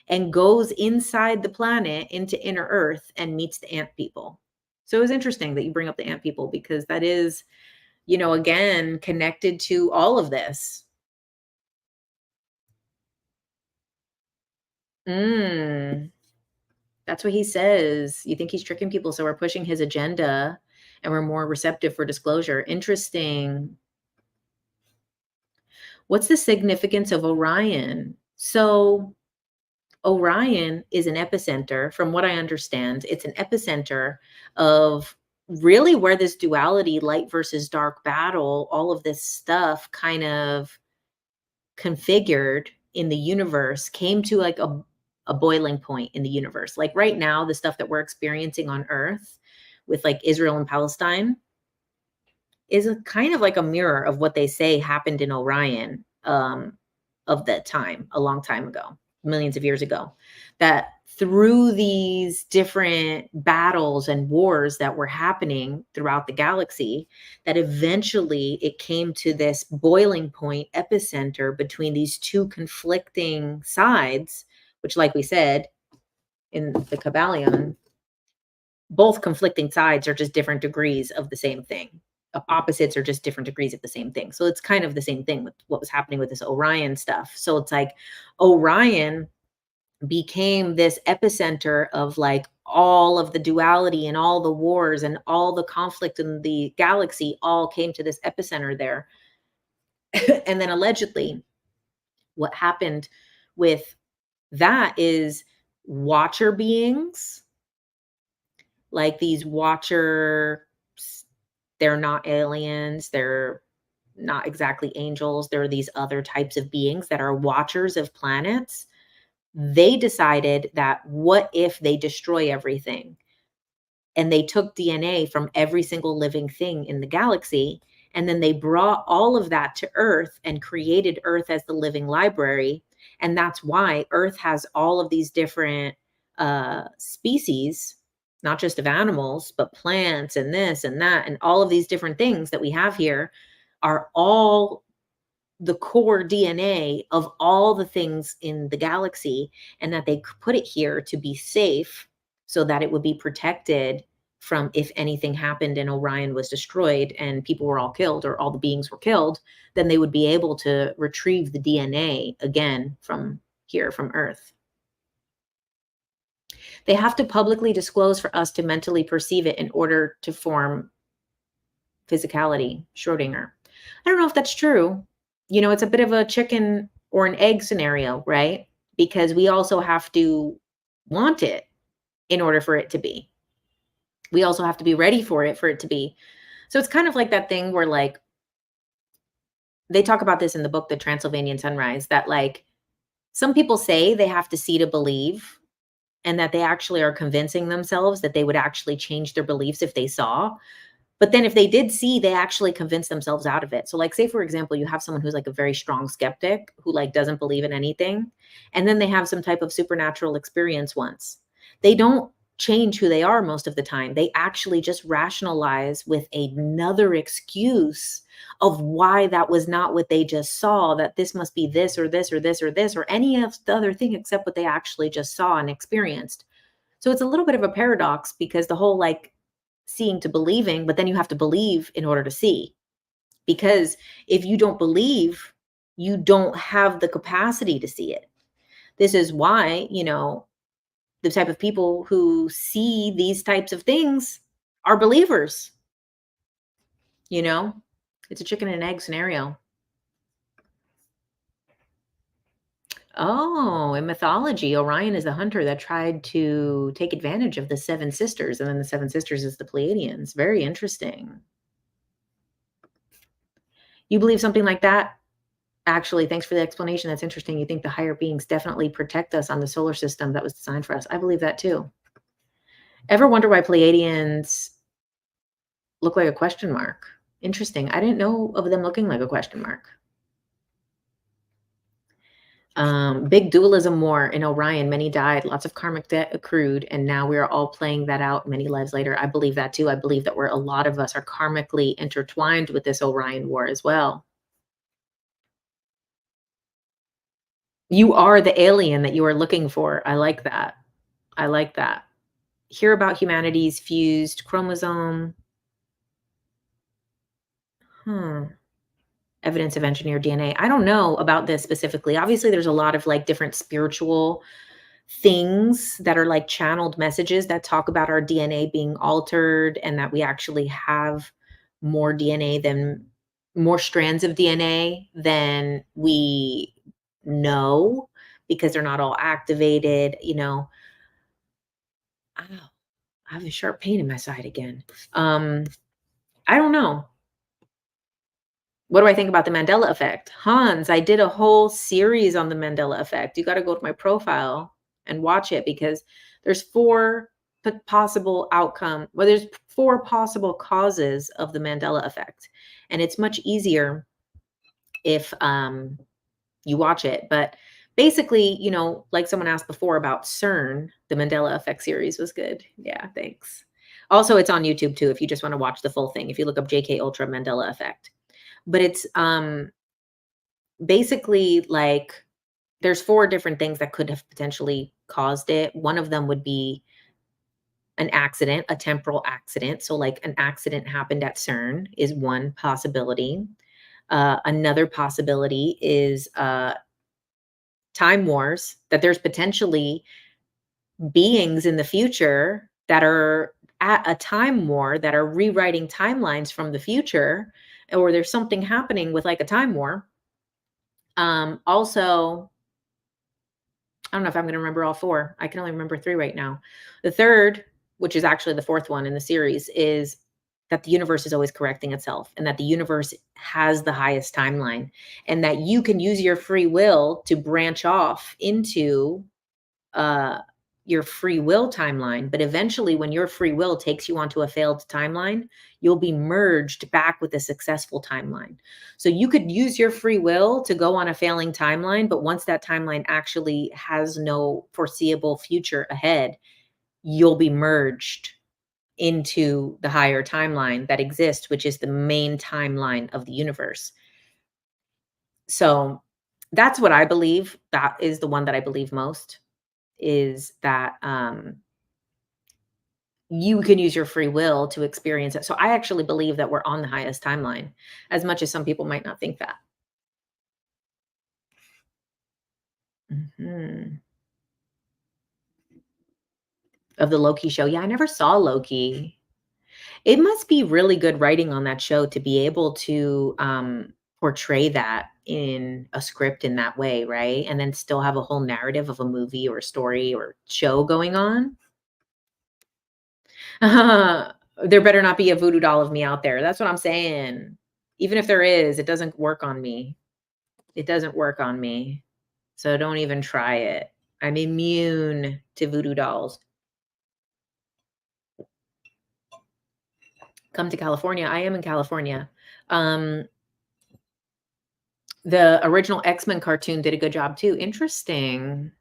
and goes inside the planet into inner earth and meets the ant people. So it was interesting that you bring up the ant people, because that is, you know, again, connected to all of this. That's what he says. You think he's tricking people, so we're pushing his agenda and we're more receptive for disclosure. Interesting. What's the significance of Orion? So Orion is an epicenter, from what I understand. It's an epicenter of really where this duality, light versus dark battle, all of this stuff kind of configured in the universe, came to like a boiling point in the universe. Like right now, the stuff that we're experiencing on Earth with like Israel and Palestine is a kind of like a mirror of what they say happened in Orion, of that time, a long time ago, millions of years ago, that through these different battles and wars that were happening throughout the galaxy, that eventually it came to this boiling point epicenter between these 2 conflicting sides, which, like we said in the Kabbalion, both conflicting sides are just different degrees of the same thing. Opposites are just different degrees of the same thing. So it's kind of the same thing with what was happening with this Orion stuff. So it's like Orion became this epicenter of like all of the duality and all the wars and all the conflict in the galaxy all came to this epicenter there. And then allegedly what happened with that is watcher beings, like these watcher, they're not aliens, they're not exactly angels, they're these other types of beings that are watchers of planets. They decided that what if they destroy everything? And they took DNA from every single living thing in the galaxy, and then they brought all of that to Earth and created Earth as the living library. And that's why Earth has all of these different species, not just of animals, but plants and this and that, and all of these different things that we have here are all the core DNA of all the things in the galaxy, and that they put it here to be safe so that it would be protected from if anything happened and Orion was destroyed and people were all killed or all the beings were killed, then they would be able to retrieve the DNA again from here, from Earth. They have to publicly disclose for us to mentally perceive it in order to form physicality, Schrodinger. I don't know if that's true. You know, it's a bit of a chicken or an egg scenario, right? Because we also have to want it in order for it to be. We also have to be ready for it to be. So it's kind of like that thing where like, they talk about this in the book, The Transylvanian Sunrise, that like some people say they have to see to believe, and that they actually are convincing themselves that they would actually change their beliefs if they saw. But then if they did see, they actually convinced themselves out of it. So like, say, for example, you have someone who's like a very strong skeptic who like doesn't believe in anything. And then they have some type of supernatural experience once. They don't change who they are most of the time. They actually just rationalize with another excuse of why that was not what they just saw, that this must be this or this or this or this or any of the other thing except what they actually just saw and experienced. So it's a little bit of a paradox because the whole like seeing to believing, but then you have to believe in order to see. Because if you don't believe, you don't have the capacity to see it. This is why, the type of people who see these types of things are believers, you know? It's a chicken and egg scenario. Oh, in mythology, Orion is the hunter that tried to take advantage of the seven sisters, and then the seven sisters is the Pleiadians. Very interesting. You believe something like that? Actually, thanks for the explanation. That's interesting. You think the higher beings definitely protect us on the solar system that was designed for us. I believe that too. Ever wonder why Pleiadians look like a question mark? Interesting. I didn't know of them looking like a question mark. Big dualism war in Orion. Many died, lots of karmic debt accrued, and now we are all playing that out many lives later. I believe that too. I believe that a lot of us are karmically intertwined with this Orion war as well. You are the alien that you are looking for. I like that. I like that. Hear about humanity's fused chromosome. Evidence of engineered DNA. I don't know about this specifically. Obviously, there's a lot of like different spiritual things that are like channeled messages that talk about our DNA being altered and that we actually have more more strands of DNA than we know because they're not all activated, Ow, I have a sharp pain in my side again. I don't know. What do I think about the Mandela effect? Hans, I did a whole series on the Mandela effect. You got to go to my profile and watch it because there's possible there's four possible causes of the Mandela effect. And it's much easier if you watch it. But basically, like someone asked before about CERN, the Mandela effect series was good. Yeah, thanks. Also, it's on YouTube too if you just want to watch the full thing. If you look up JK Ultra Mandela effect. But it's basically like there's four different things that could have potentially caused it. One of them would be an accident, a temporal accident. So like an accident happened at CERN is one possibility. Another possibility is time wars, that there's potentially beings in the future that are at a time war that are rewriting timelines from the future, or there's something happening with like a time war. Also, I don't know if I'm going to remember all four. I can only remember three right now. The third, which is actually the fourth one in the series, is that the universe is always correcting itself and that the universe has the highest timeline and that you can use your free will to branch off into your free will timeline. But eventually, when your free will takes you onto a failed timeline, you'll be merged back with a successful timeline. So you could use your free will to go on a failing timeline, but once that timeline actually has no foreseeable future ahead, you'll be merged into the higher timeline that exists, which is the main timeline of the universe. So that's what I believe. That is the one that I believe most, is that you can use your free will to experience it. So I actually believe that we're on the highest timeline, as much as some people might not think that. Mhm. Of the Loki show. Yeah, I never saw Loki. It must be really good writing on that show to be able to portray that in a script in that way, right? And then still have a whole narrative of a movie or a story or show going on. There better not be a voodoo doll of me out there. That's what I'm saying. Even if there is, it doesn't work on me. It doesn't work on me. So don't even try it. I'm immune to voodoo dolls. come to California. I am in California. Um, the original X-Men cartoon did a good job too. Interesting.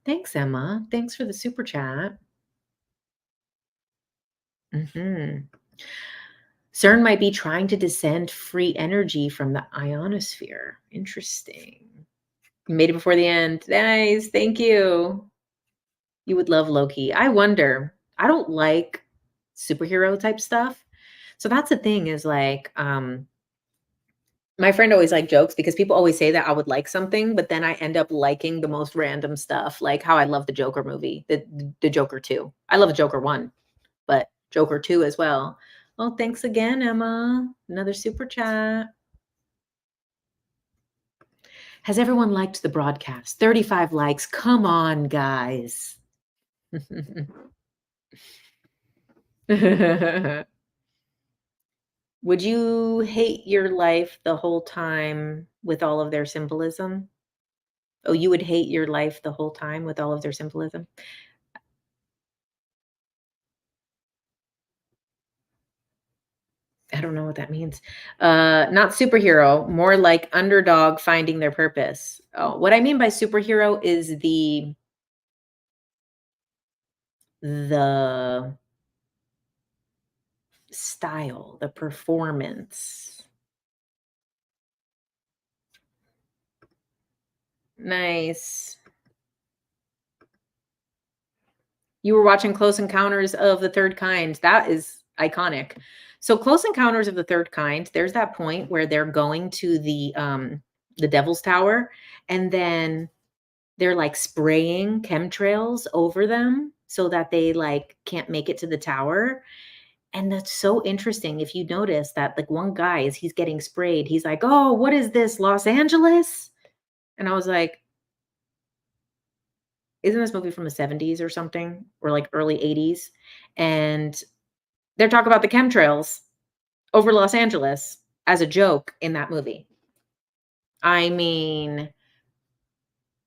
Thanks, Emma. Thanks for the super chat. Mhm. CERN might be trying to descend free energy from the ionosphere. Interesting. You made it before the end. Nice. Thank you. You would love Loki. I wonder. I don't like superhero type stuff. So that's the thing is like, my friend always like jokes because people always say that I would like something, but then I end up liking the most random stuff, like how I love the Joker movie, the Joker 2. I love the Joker 1, but Joker 2 as well. Oh, thanks again, Emma. Another super chat. Has everyone liked the broadcast? 35 likes. Come on, guys. Would you hate your life the whole time with all of their symbolism? Oh, you would hate your life the whole time with all of their symbolism? I don't know what that means. Not superhero, more like underdog finding their purpose. Oh, what I mean by superhero is the style, the performance. Nice. You were watching Close Encounters of the Third Kind. That is iconic. So Close Encounters of the Third Kind, there's that point where they're going to the Devil's Tower, and then they're like spraying chemtrails over them so that they like can't make it to the tower. And that's so interesting. If you notice that like one guy as he's getting sprayed, he's like, "Oh, what is this? Los Angeles?" And I was like, "Isn't this movie from the 70s or something or like early 80s?" And they're talking about the chemtrails over Los Angeles as a joke in that movie. I mean,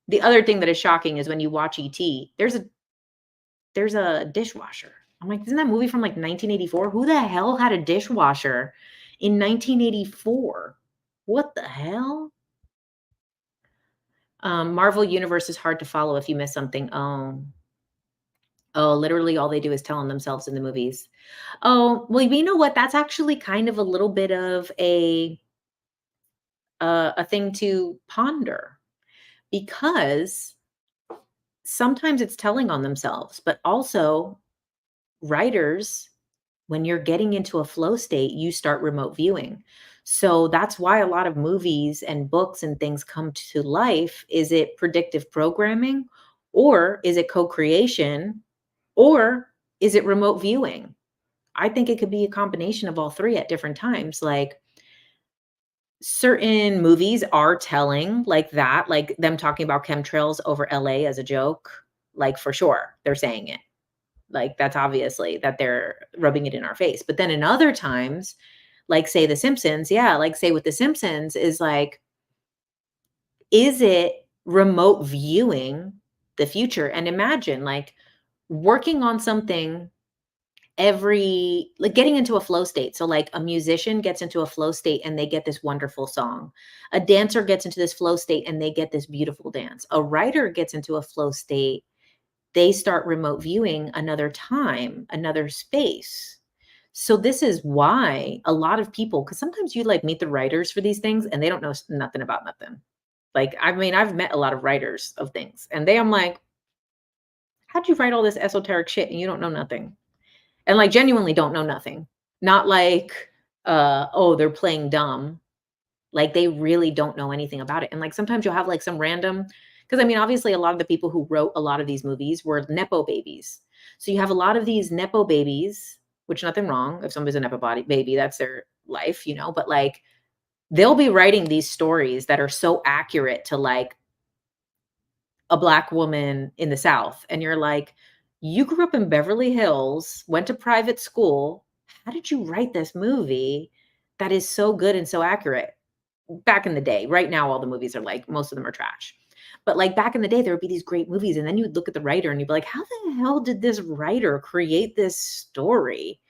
the other thing that is shocking is when you watch ET, there's a dishwasher. I'm like, isn't that movie from like 1984? Who the hell had a dishwasher in 1984? What the hell? Marvel Universe is hard to follow if you miss something. Oh, literally all they do is tell on themselves in the movies. Oh, well, you know what? That's actually kind of a little bit of a thing to ponder because sometimes it's telling on themselves, but also writers, when you're getting into a flow state, you start remote viewing. So that's why a lot of movies and books and things come to life. Is it predictive programming, or is it co-creation, or is it remote viewing? I think it could be a combination of all three at different times. Like certain movies are telling like that, like them talking about chemtrails over LA as a joke, like for sure, they're saying it. Like that's obviously that they're rubbing it in our face. But then in other times, like say The Simpsons, yeah, like say with The Simpsons is like, is it remote viewing the future? And imagine like working on something every like getting into a flow state. So like a musician gets into a flow state and they get this wonderful song. A dancer gets into this flow state and they get this beautiful dance. A writer gets into a flow state, they start remote viewing another time, another space. So this is why a lot of people, because sometimes you like meet the writers for these things and they don't know nothing about nothing. Like, I mean, I've met a lot of writers of things and I'm like, how'd you write all this esoteric shit and you don't know nothing? And like genuinely don't know nothing. Not like, oh, they're playing dumb. Like they really don't know anything about it. And like sometimes you'll have like some random, because I mean, obviously a lot of the people who wrote a lot of these movies were Nepo babies. So you have a lot of these Nepo babies, which nothing wrong. If somebody's a Nepo baby, that's their life, you know, but like they'll be writing these stories that are so accurate to like a Black woman in the South. And you're like, you grew up in Beverly Hills, went to private school. How did you write this movie that is so good and so accurate? Back in the day. Right now, all the movies are like, most of them are trash. But like back in the day, there would be these great movies. And then you'd look at the writer and you'd be like, how the hell did this writer create this story?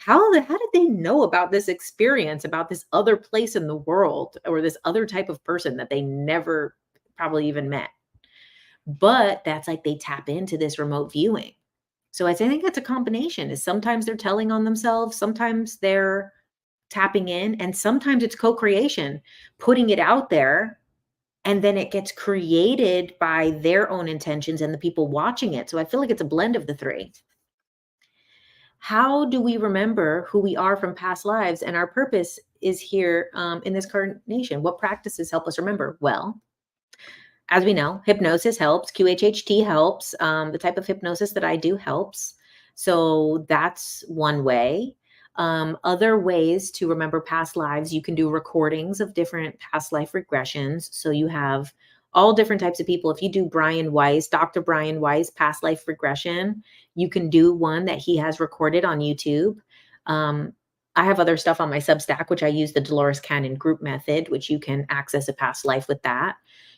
how did they know about this experience, about this other place in the world or this other type of person that they never probably even met? But that's like they tap into this remote viewing. So I think it's a combination. Is sometimes they're telling on themselves, sometimes they're tapping in, and sometimes it's co-creation, putting it out there, and then it gets created by their own intentions and the people watching it. So I feel like it's a blend of the three. How do we remember who we are from past lives and our purpose is here in this incarnation? What practices help us remember? Well, as we know, hypnosis helps, QHHT helps, the type of hypnosis that I do helps. So that's one way. Other ways to remember past lives, you can do recordings of different past life regressions. So you have all different types of people. If you do Brian Weiss, Dr. Brian Weiss past life regression, you can do one that he has recorded on YouTube. I have other stuff on my Substack, which I use the Dolores Cannon group method, which you can access a past life with that.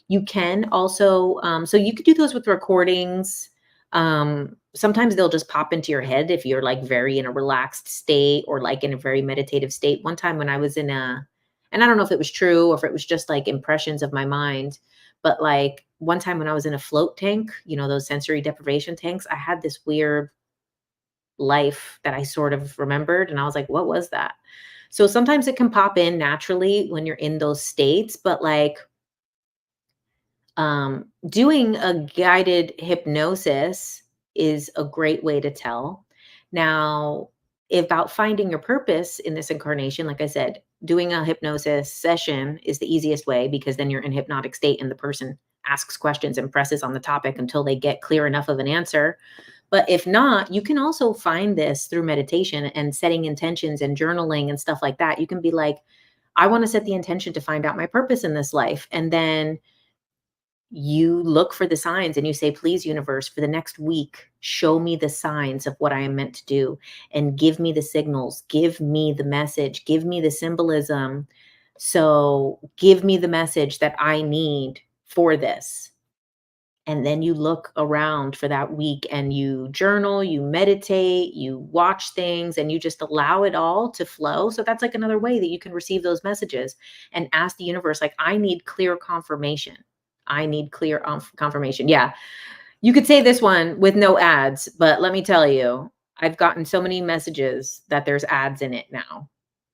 You can also, so you could do those with recordings. Sometimes they'll just pop into your head if you're like very in a relaxed state or like in a very meditative state. One time when I was in and I don't know if it was true or if it was just like impressions of my mind, but like one time when I was in a float tank, you know, those sensory deprivation tanks, I had this weird life that I sort of remembered. And I was like, what was that? So sometimes it can pop in naturally when you're in those states, but like, doing a guided hypnosis is a great way to tell. Now, about finding your purpose in this incarnation, like I said, doing a hypnosis session is the easiest way because then you're in hypnotic state and the person asks questions and presses on the topic until they get clear enough of an answer. But if not, you can also find this through meditation and setting intentions and journaling and stuff like that. You can be like, I want to set the intention to find out my purpose in this life. And then you look for the signs and you say, please, universe, for the next week, show me the signs of what I am meant to do and give me the signals, give me the message, give me the symbolism. So give me the message that I need for this. And then you look around for that week and you journal, you meditate, you watch things, and you just allow it all to flow. So that's like another way that you can receive those messages and ask the universe, like, I need clear confirmation. I need clear confirmation. Yeah. You could say this one with no ads, but let me tell you, I've gotten so many messages that there's ads in it now.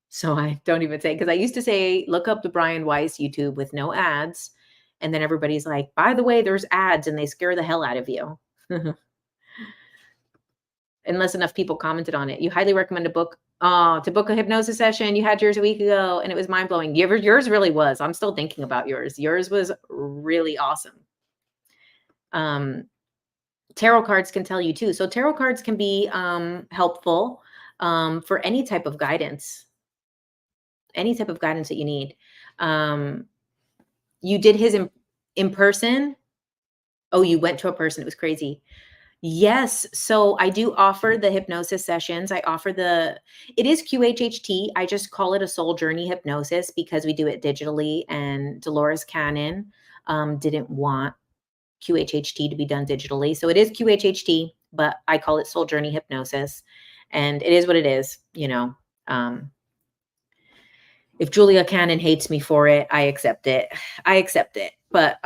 So I don't even say, because I used to say, look up the Brian Weiss YouTube with no ads. And then everybody's like, by the way, there's ads and they scare the hell out of you. Unless enough people commented on it. You highly recommend a book. To book a hypnosis session. You had yours a week ago and it was mind blowing. Yours really was. I'm still thinking about yours. Yours was really awesome. Tarot cards can tell you too. So tarot cards can be helpful for any type of guidance. Any type of guidance that you need. You did his in person. Oh, you went to a person. It was crazy. Yes. So I do offer the hypnosis sessions. It is QHHT. I just call it a soul journey hypnosis because we do it digitally and Dolores Cannon didn't want QHHT to be done digitally. So it is QHHT, but I call it soul journey hypnosis and it is what it is, you know. If Julia Cannon hates me for it, I accept it. But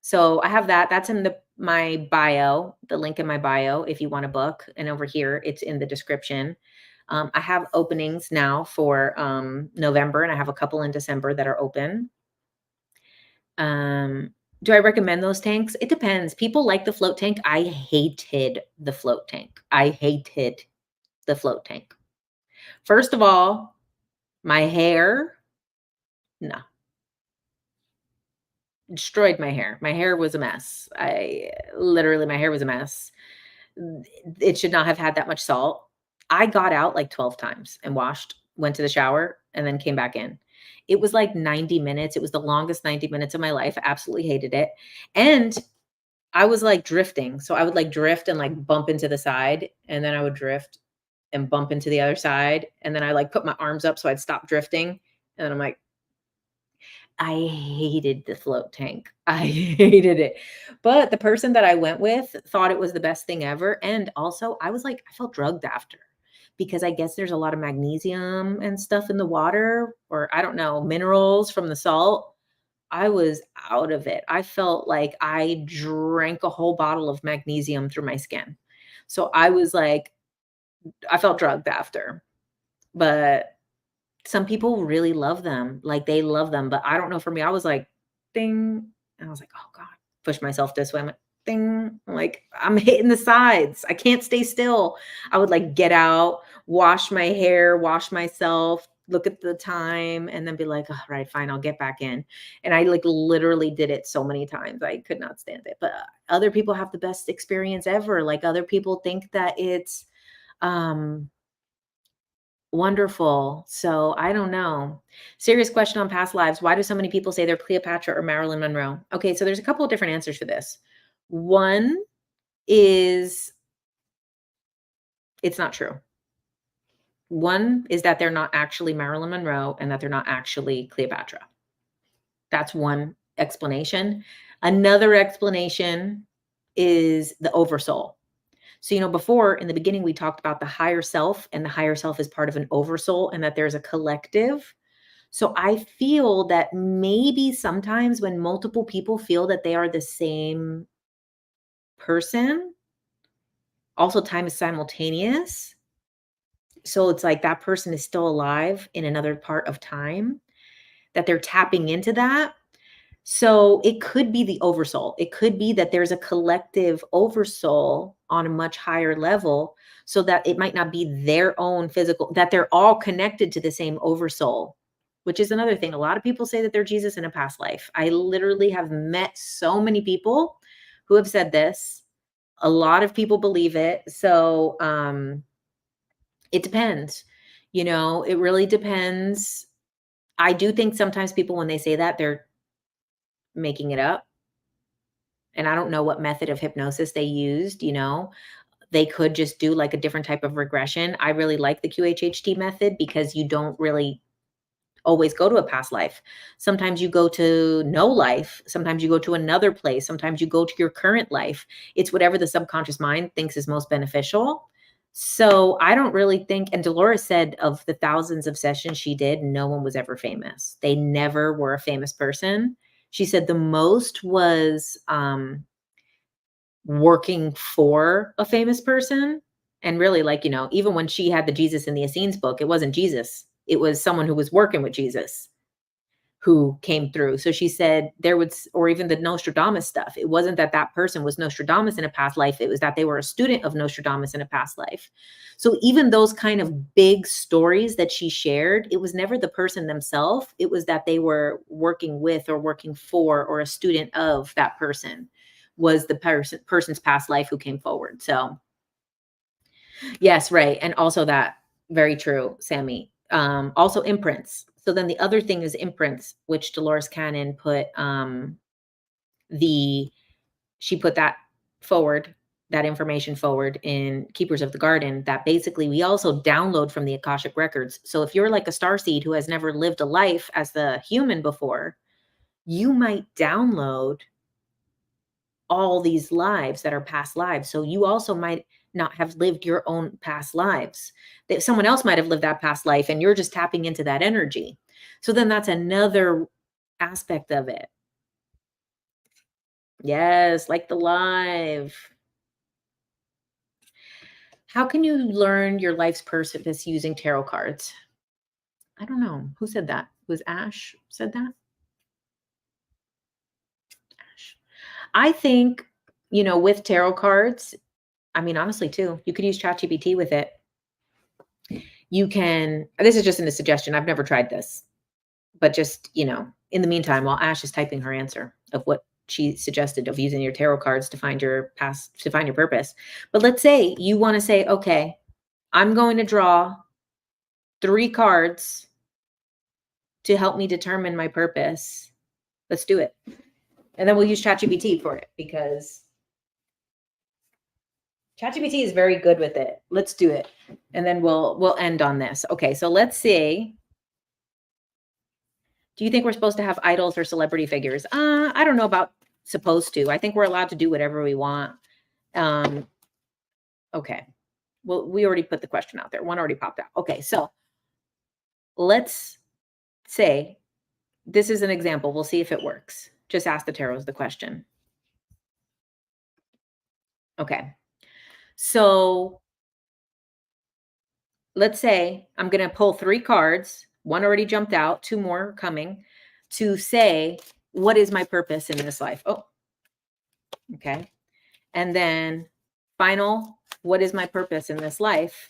so I have that. That's in my bio, the link in my bio if you want a book. And over here, it's in the description. I have openings now for November, and I have a couple in December that are open. Do I recommend those tanks? It depends. People like the float tank. I hated the float tank. First of all, my hair, no. Destroyed my hair. My hair was a mess. My hair was a mess. It should not have had that much salt. I got out like 12 times and washed, went to the shower, and then came back in. It was like 90 minutes. It was the longest 90 minutes of my life. I absolutely hated it. And I was like drifting. So I would like drift and like bump into the side, and then I would drift and bump into the other side. And then I like put my arms up so I'd stop drifting. And then I'm like, I hated the float tank. I hated it. But the person that I went with thought it was the best thing ever. And also, I was like, I felt drugged after because I guess there's a lot of magnesium and stuff in the water, or I don't know, minerals from the salt. I was out of it. I felt like I drank a whole bottle of magnesium through my skin. So I was like, I felt drugged after. But some people really love them, like, they love them, but I don't know, for me, I was like, "Ding," and I was like, "Oh god." Push myself this way, I'm like, "Ding." I'm like, I'm hitting the sides, I can't stay still. I would, like, get out, wash my hair, wash myself, look at the time, and then be like, "Alright, fine, I'll get back in." And I, like, literally did it so many times, I could not stand it, but other people have the best experience ever, like, other people think that it's, um wonderful. So I don't know. Serious question on past lives. Why do so many people say they're Cleopatra or Marilyn Monroe? Okay, so there's a couple of different answers for this. One is it's not true. One is that they're not actually Marilyn Monroe and that they're not actually Cleopatra. That's one explanation. Another explanation is the oversoul. So, before in the beginning, we talked about the higher self, and the higher self is part of an oversoul, and that there's a collective. So I feel that maybe sometimes when multiple people feel that they are the same person, also time is simultaneous. So it's like that person is still alive in another part of time, that they're tapping into that. So it could be the oversoul. It could be that there's a collective oversoul on a much higher level so that it might not be their own physical, that they're all connected to the same oversoul, which is another thing. A lot of people say that they're Jesus in a past life. I literally have met so many people who have said this. A lot of people believe it. So it depends. It really depends. I do think sometimes people, when they say that, they're making it up. And I don't know what method of hypnosis they used. They could just do like a different type of regression. I really like the QHHT method because you don't really always go to a past life. Sometimes you go to no life. Sometimes you go to another place. Sometimes you go to your current life. It's whatever the subconscious mind thinks is most beneficial. So I don't really think, and Dolores said of the thousands of sessions she did, no one was ever famous. They never were a famous person. She said the most was working for a famous person. And really, like, even when she had the Jesus in the Essenes book, it wasn't Jesus. It was someone who was working with Jesus who came through. So she said there was, or even the Nostradamus stuff. It wasn't that that person was Nostradamus in a past life. It was that they were a student of Nostradamus in a past life. So even those kind of big stories that she shared, it was never the person themselves. It was that they were working with or working for or a student of that person was the person's past life who came forward. So yes, right. And also that, very true, Sammy. Also imprints. So then the other thing is imprints, which Dolores Cannon put the she put that forward, that information forward in Keepers of the Garden, that basically we also download from the Akashic records. So if you're like a starseed who has never lived a life as the human before, you might download all these lives that are past lives. So you also might not have lived your own past lives. That someone else might have lived that past life and you're just tapping into that energy. So then that's another aspect of it. Yes, like the live. How can you learn your life's purpose using tarot cards? I don't know. Who said that? Was Ash said that? Ash. I think, with tarot cards, I mean, honestly, too, you could use ChatGPT with it. You can, this is just in a suggestion. I've never tried this, but just, in the meantime, while Ash is typing her answer of what she suggested of using your tarot cards to find your past, to find your purpose. But let's say you want to say, okay, I'm going to draw 3 cards to help me determine my purpose. Let's do it. And then we'll use ChatGPT for it because ChatGPT is very good with it. Let's do it. And then we'll end on this. Okay, so let's see. Do you think we're supposed to have idols or celebrity figures? I don't know about supposed to. I think we're allowed to do whatever we want. Okay. Well, we already put the question out there. One already popped out. Okay, so let's say this is an example. We'll see if it works. Just ask the tarots the question. Okay. So let's say I'm going to pull 3 cards. One already jumped out, 2 more are coming to say, what is my purpose in this life? Oh, okay. And then final, what is my purpose in this life?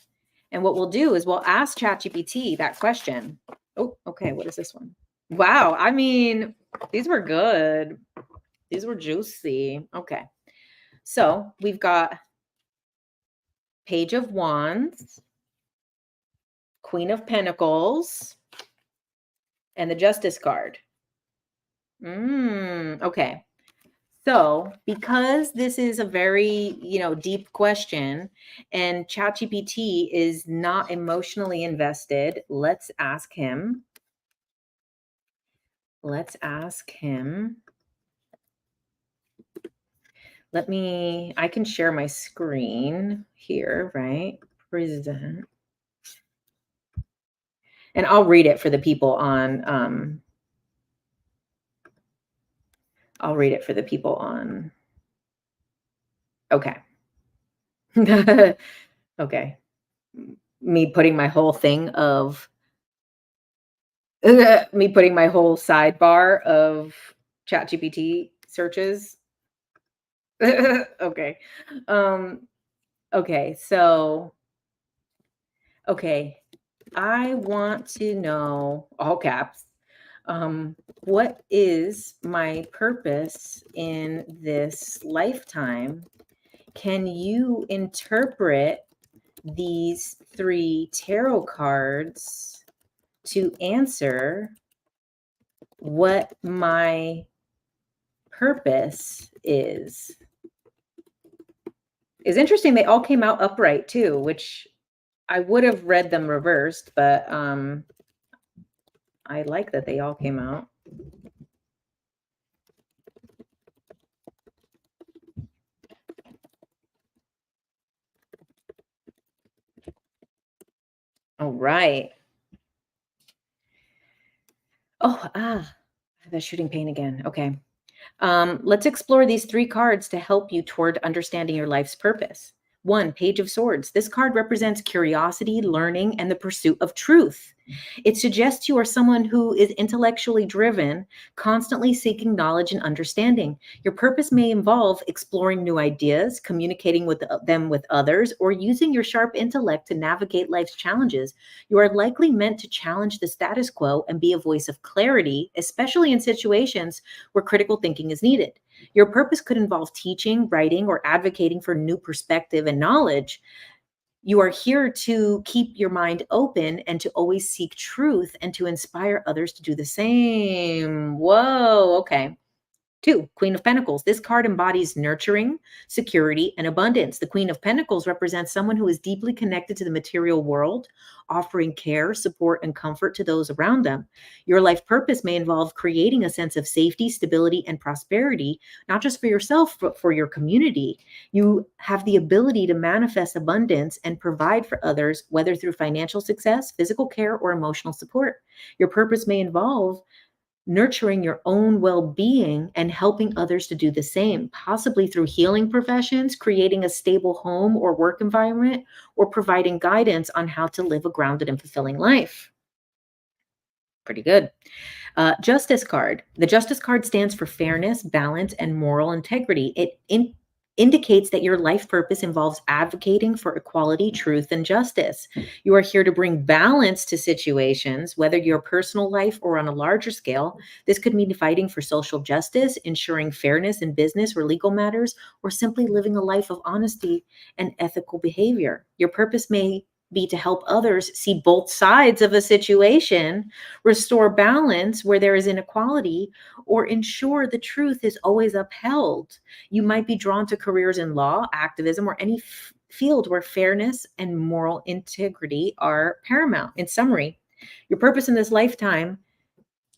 And what we'll do is we'll ask ChatGPT that question. Oh, okay. What is this one? Wow. I mean, these were good. These were juicy. Okay. So we've got Page of Wands, Queen of Pentacles, and the Justice card. Okay. So because this is a very, deep question and ChatGPT is not emotionally invested, let's ask him. I can share my screen here, right? Present. And I'll read it for the people on, okay. Okay. Me putting my whole sidebar of ChatGPT searches. Okay. Okay. So, okay. I want to know, all caps, what is my purpose in this lifetime? Can you interpret these 3 tarot cards to answer what my purpose is? It's interesting. They all came out upright too, which I would have read them reversed, but I like that they all came out. All right. Oh, the shooting pain again. Okay. Let's explore these 3 cards to help you toward understanding your life's purpose. 1, Page of Swords. This card represents curiosity, learning, and the pursuit of truth. It suggests you are someone who is intellectually driven, constantly seeking knowledge and understanding. Your purpose may involve exploring new ideas, communicating with them with others, or using your sharp intellect to navigate life's challenges. You are likely meant to challenge the status quo and be a voice of clarity, especially in situations where critical thinking is needed. Your purpose could involve teaching, writing, or advocating for new perspective and knowledge. You are here to keep your mind open and to always seek truth and to inspire others to do the same. Whoa, okay. 2, Queen of Pentacles. This card embodies nurturing, security, and abundance. The Queen of Pentacles represents someone who is deeply connected to the material world, offering care, support, and comfort to those around them. Your life purpose may involve creating a sense of safety, stability, and prosperity, not just for yourself, but for your community. You have the ability to manifest abundance and provide for others, whether through financial success, physical care, or emotional support. Your purpose may involve nurturing your own well-being and helping others to do the same, possibly through healing professions, creating a stable home or work environment, or providing guidance on how to live a grounded and fulfilling life. Pretty good. Justice card. The Justice card stands for fairness, balance, and moral integrity. It indicates that your life purpose involves advocating for equality, truth, and justice. You are here to bring balance to situations, whether your personal life or on a larger scale. This could mean fighting for social justice, ensuring fairness in business or legal matters, or simply living a life of honesty and ethical behavior. Your purpose may be to help others see both sides of a situation, restore balance where there is inequality, or ensure the truth is always upheld. You might be drawn to careers in law, activism, or any field where fairness and moral integrity are paramount. In summary, your purpose in this lifetime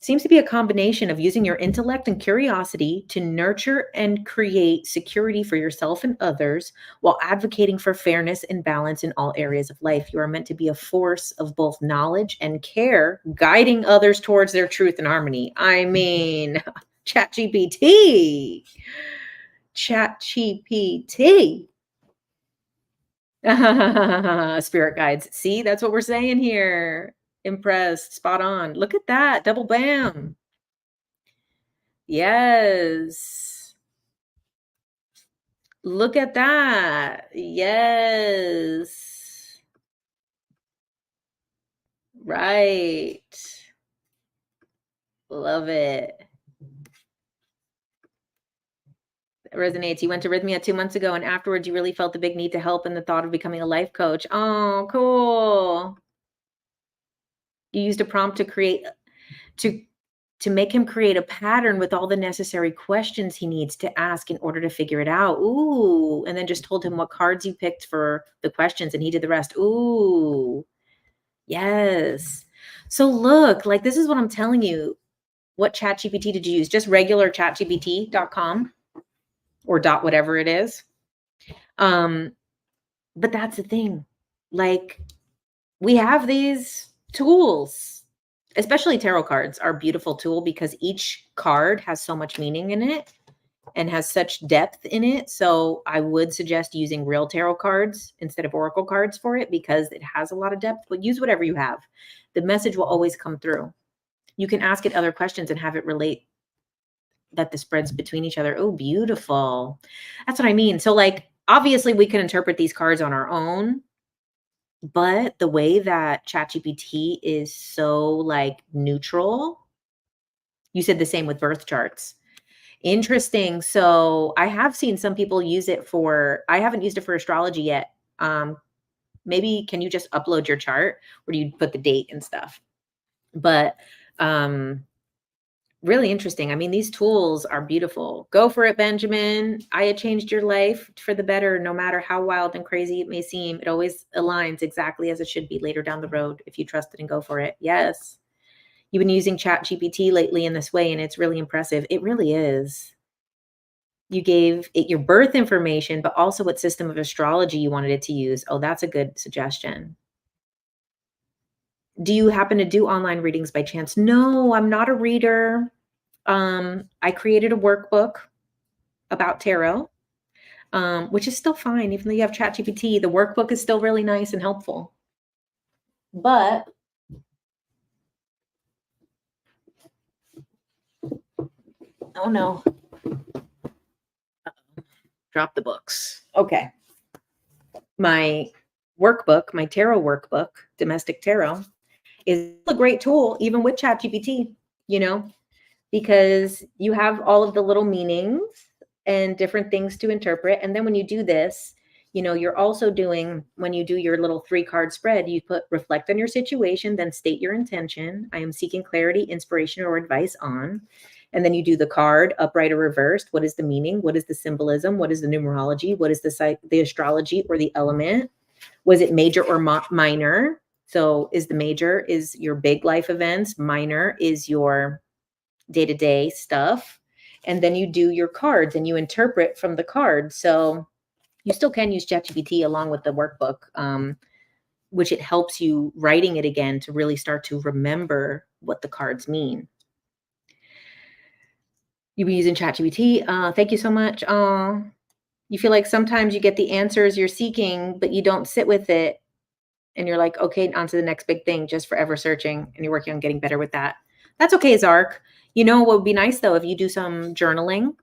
Seems to be a combination of using your intellect and curiosity to nurture and create security for yourself and others while advocating for fairness and balance in all areas of life. You are meant to be a force of both knowledge and care, guiding others towards their truth and harmony. I mean, ChatGPT. ChatGPT. Spirit guides. See, that's what we're saying here. Impressed. Spot on. Look at that. Double bam. Yes. Look at that. Yes. Right. Love it. It resonates. You went to Rhythmia 2 months ago, and afterwards you really felt the big need to help and the thought of becoming a life coach. Oh, cool. You used a prompt to create to to make him create a pattern with all the necessary questions he needs to ask in order to figure it out. Ooh, and then just told him what cards you picked for the questions and he did the rest. Ooh. Yes. So look, like this is what I'm telling you. What ChatGPT did you use? Just regular chatgpt.com or dot whatever it is. But that's the thing. Like we have these tools, especially tarot cards are a beautiful tool because each card has so much meaning in it and has such depth in it. So I would suggest using real tarot cards instead of oracle cards for it because it has a lot of depth, but use whatever you have. The message will always come through. You can ask it other questions and have it relate that the spreads between each other. Oh, beautiful. That's what I mean. So like, obviously we can interpret these cards on our own, but the way that ChatGPT is so like neutral, you said the same with birth charts. Interesting. So I have seen some people use it for, I haven't used it for astrology yet. Maybe can you just upload your chart where you put the date and stuff? But really interesting. I mean, these tools are beautiful. Go for it, Benjamin. I had changed your life for the better, no matter how wild and crazy it may seem. It always aligns exactly as it should be later down the road if you trust it and go for it. Yes. You've been using ChatGPT lately in this way, and it's really impressive. It really is. You gave it your birth information, but also what system of astrology you wanted it to use. Oh, that's a good suggestion. Do you happen to do online readings by chance? No, I'm not a reader. I created a workbook about tarot, which is still fine. Even though you have ChatGPT, the workbook is still really nice and helpful. But oh no. Drop the books. Okay. My workbook, my tarot workbook, Domestic Tarot, is a great tool, even with ChatGPT, you know, because you have all of the little meanings and different things to interpret. And then when you do this, you know, you're also doing, when you do your little 3-card spread, you put reflect on your situation, then state your intention. I am seeking clarity, inspiration, or advice on. And then you do the card upright or reversed. What is the meaning? What is the symbolism? What is the numerology? What is the astrology or the element? Was it major or minor? So is the major is your big life events. Minor is your day-to-day stuff. And then you do your cards and you interpret from the cards. So you still can use ChatGPT along with the workbook, which it helps you writing it again to really start to remember what the cards mean. You've been using ChatGPT. Thank you so much. You feel like sometimes you get the answers you're seeking, but you don't sit with it. And you're like, okay, on to the next big thing, just forever searching. And you're working on getting better with that. That's okay, Zark. You know what would be nice, though, if you do some journaling.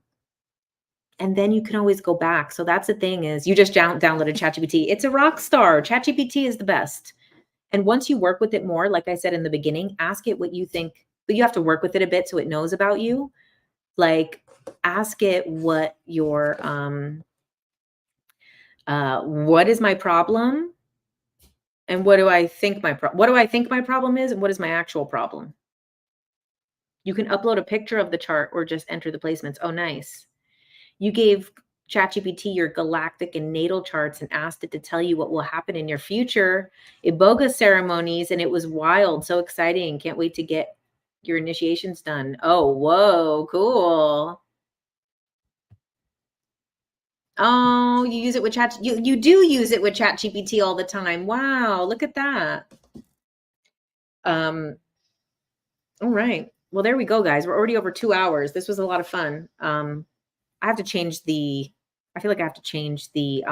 And then you can always go back. So that's the thing is you just downloaded ChatGPT. It's a rock star. ChatGPT is the best. And once you work with it more, like I said in the beginning, ask it what you think. But you have to work with it a bit so it knows about you. Like ask it what your what is my problem and what do I think my problem is and what is my actual problem. You can upload a picture of the chart or just enter the placements. Oh, nice. You gave ChatGPT your galactic and natal charts and asked it to tell you what will happen in your future Iboga ceremonies, and it was wild, so exciting. Can't wait to get Your initiation's done. Oh, whoa, cool. Oh, you use it with chat. You do use it with ChatGPT all the time. Wow, look at that. All right. Well, there we go, guys. We're already over 2 hours. This was a lot of fun. I have to change I feel like I have to change the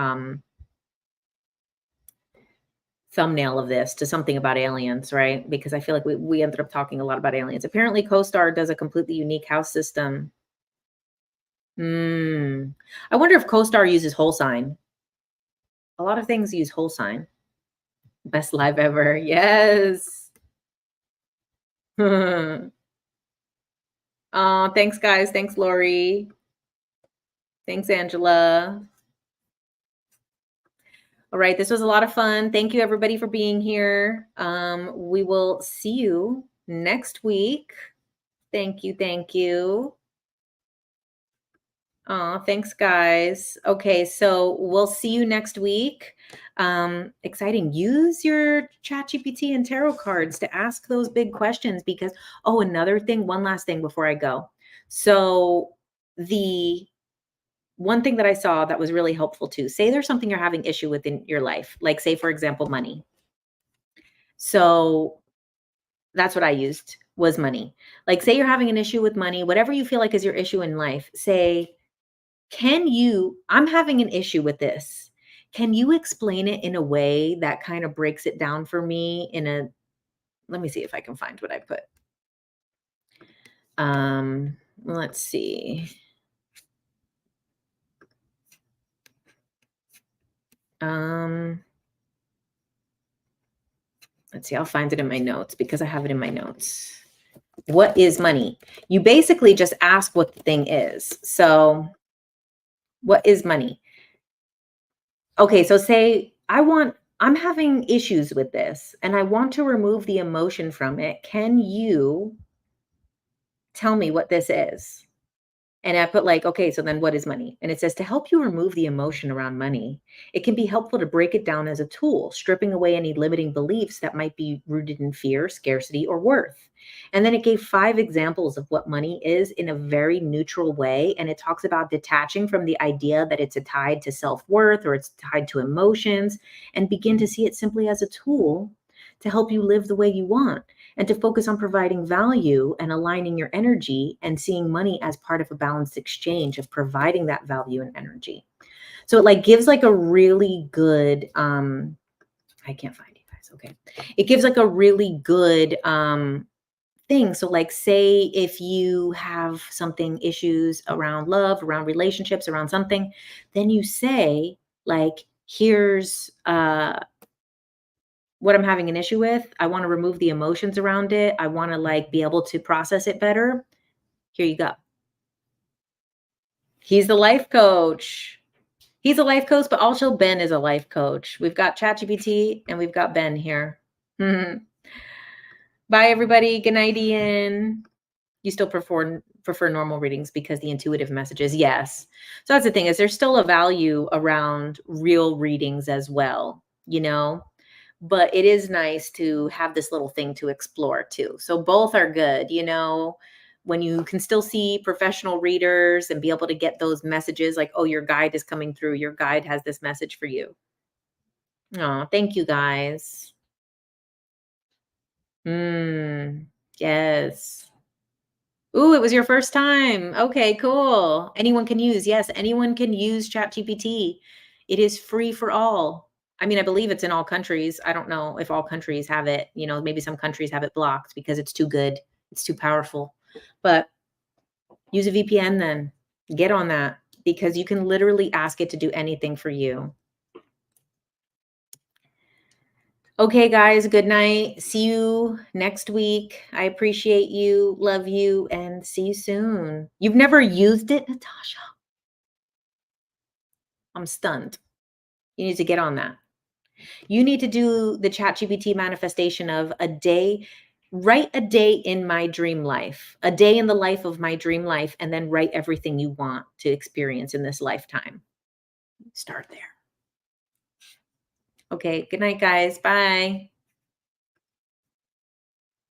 thumbnail of this to something about aliens, right? Because I feel like we ended up talking a lot about aliens. Apparently, CoStar does a completely unique house system. I wonder if CoStar uses whole sign. A lot of things use whole sign. Best live ever. Yes. Oh, thanks, guys. Thanks, Lori. Thanks, Angela. All right, this was a lot of fun. Thank you, everybody, for being here. We will see you next week. Thank you. Thank you. Thanks, guys. Okay, so we'll see you next week. Exciting. Use your ChatGPT and tarot cards to ask those big questions because, another thing, one last thing before I go. So the one thing that I saw that was really helpful too, say there's something you're having issue with in your life, like say, for example, money. So that's what I used was money. Like say you're having an issue with money, whatever you feel like is your issue in life, say, I'm having an issue with this. Can you explain it in a way that kind of breaks it down for me let me see if I can find what I put. Let's see. Let's see, I'll find it in my notes because I have it in my notes. What is money? You basically just ask what the thing is. So what is money? Okay, so say I'm having issues with this and I want to remove the emotion from it. Can you tell me what this is? And I put like, okay, so then what is money? And it says to help you remove the emotion around money, it can be helpful to break it down as a tool, stripping away any limiting beliefs that might be rooted in fear, scarcity, or worth. And then it gave 5 examples of what money is in a very neutral way. And it talks about detaching from the idea that it's tied to self-worth or it's tied to emotions and begin to see it simply as a tool to help you live the way you want. And to focus on providing value and aligning your energy and seeing money as part of a balanced exchange of providing that value and energy. So it like gives like a really good, I can't find you guys. Okay. It gives like a really good thing. So like say if you have something issues around love, around relationships, around something, then you say like, here's, what I'm having an issue with. I want to remove the emotions around it. I want to like be able to process it better. Here you go. He's the life coach. He's a life coach, but also Ben is a life coach. We've got ChatGPT and we've got Ben here. Bye, everybody. Good night, Ian. You still prefer normal readings because the intuitive messages, yes. So that's the thing is there's still a value around real readings as well, but it is nice to have this little thing to explore too. So both are good, when you can still see professional readers and be able to get those messages like, oh, your guide is coming through. Your guide has this message for you. Oh, thank you guys. Yes. Ooh, it was your first time. Okay, cool. Anyone can use. Yes, anyone can use ChatGPT. It is free for all. I mean, I believe it's in all countries. I don't know if all countries have it. Maybe some countries have it blocked because it's too good. It's too powerful. But use a VPN then. Get on that because you can literally ask it to do anything for you. Okay, guys, good night. See you next week. I appreciate you, love you, and see you soon. You've never used it, Natasha? I'm stunned. You need to get on that. You need to do the ChatGPT manifestation of a day. Write a day in my dream life, a day in the life of my dream life, and then write everything you want to experience in this lifetime. Start there. Okay, good night, guys. Bye.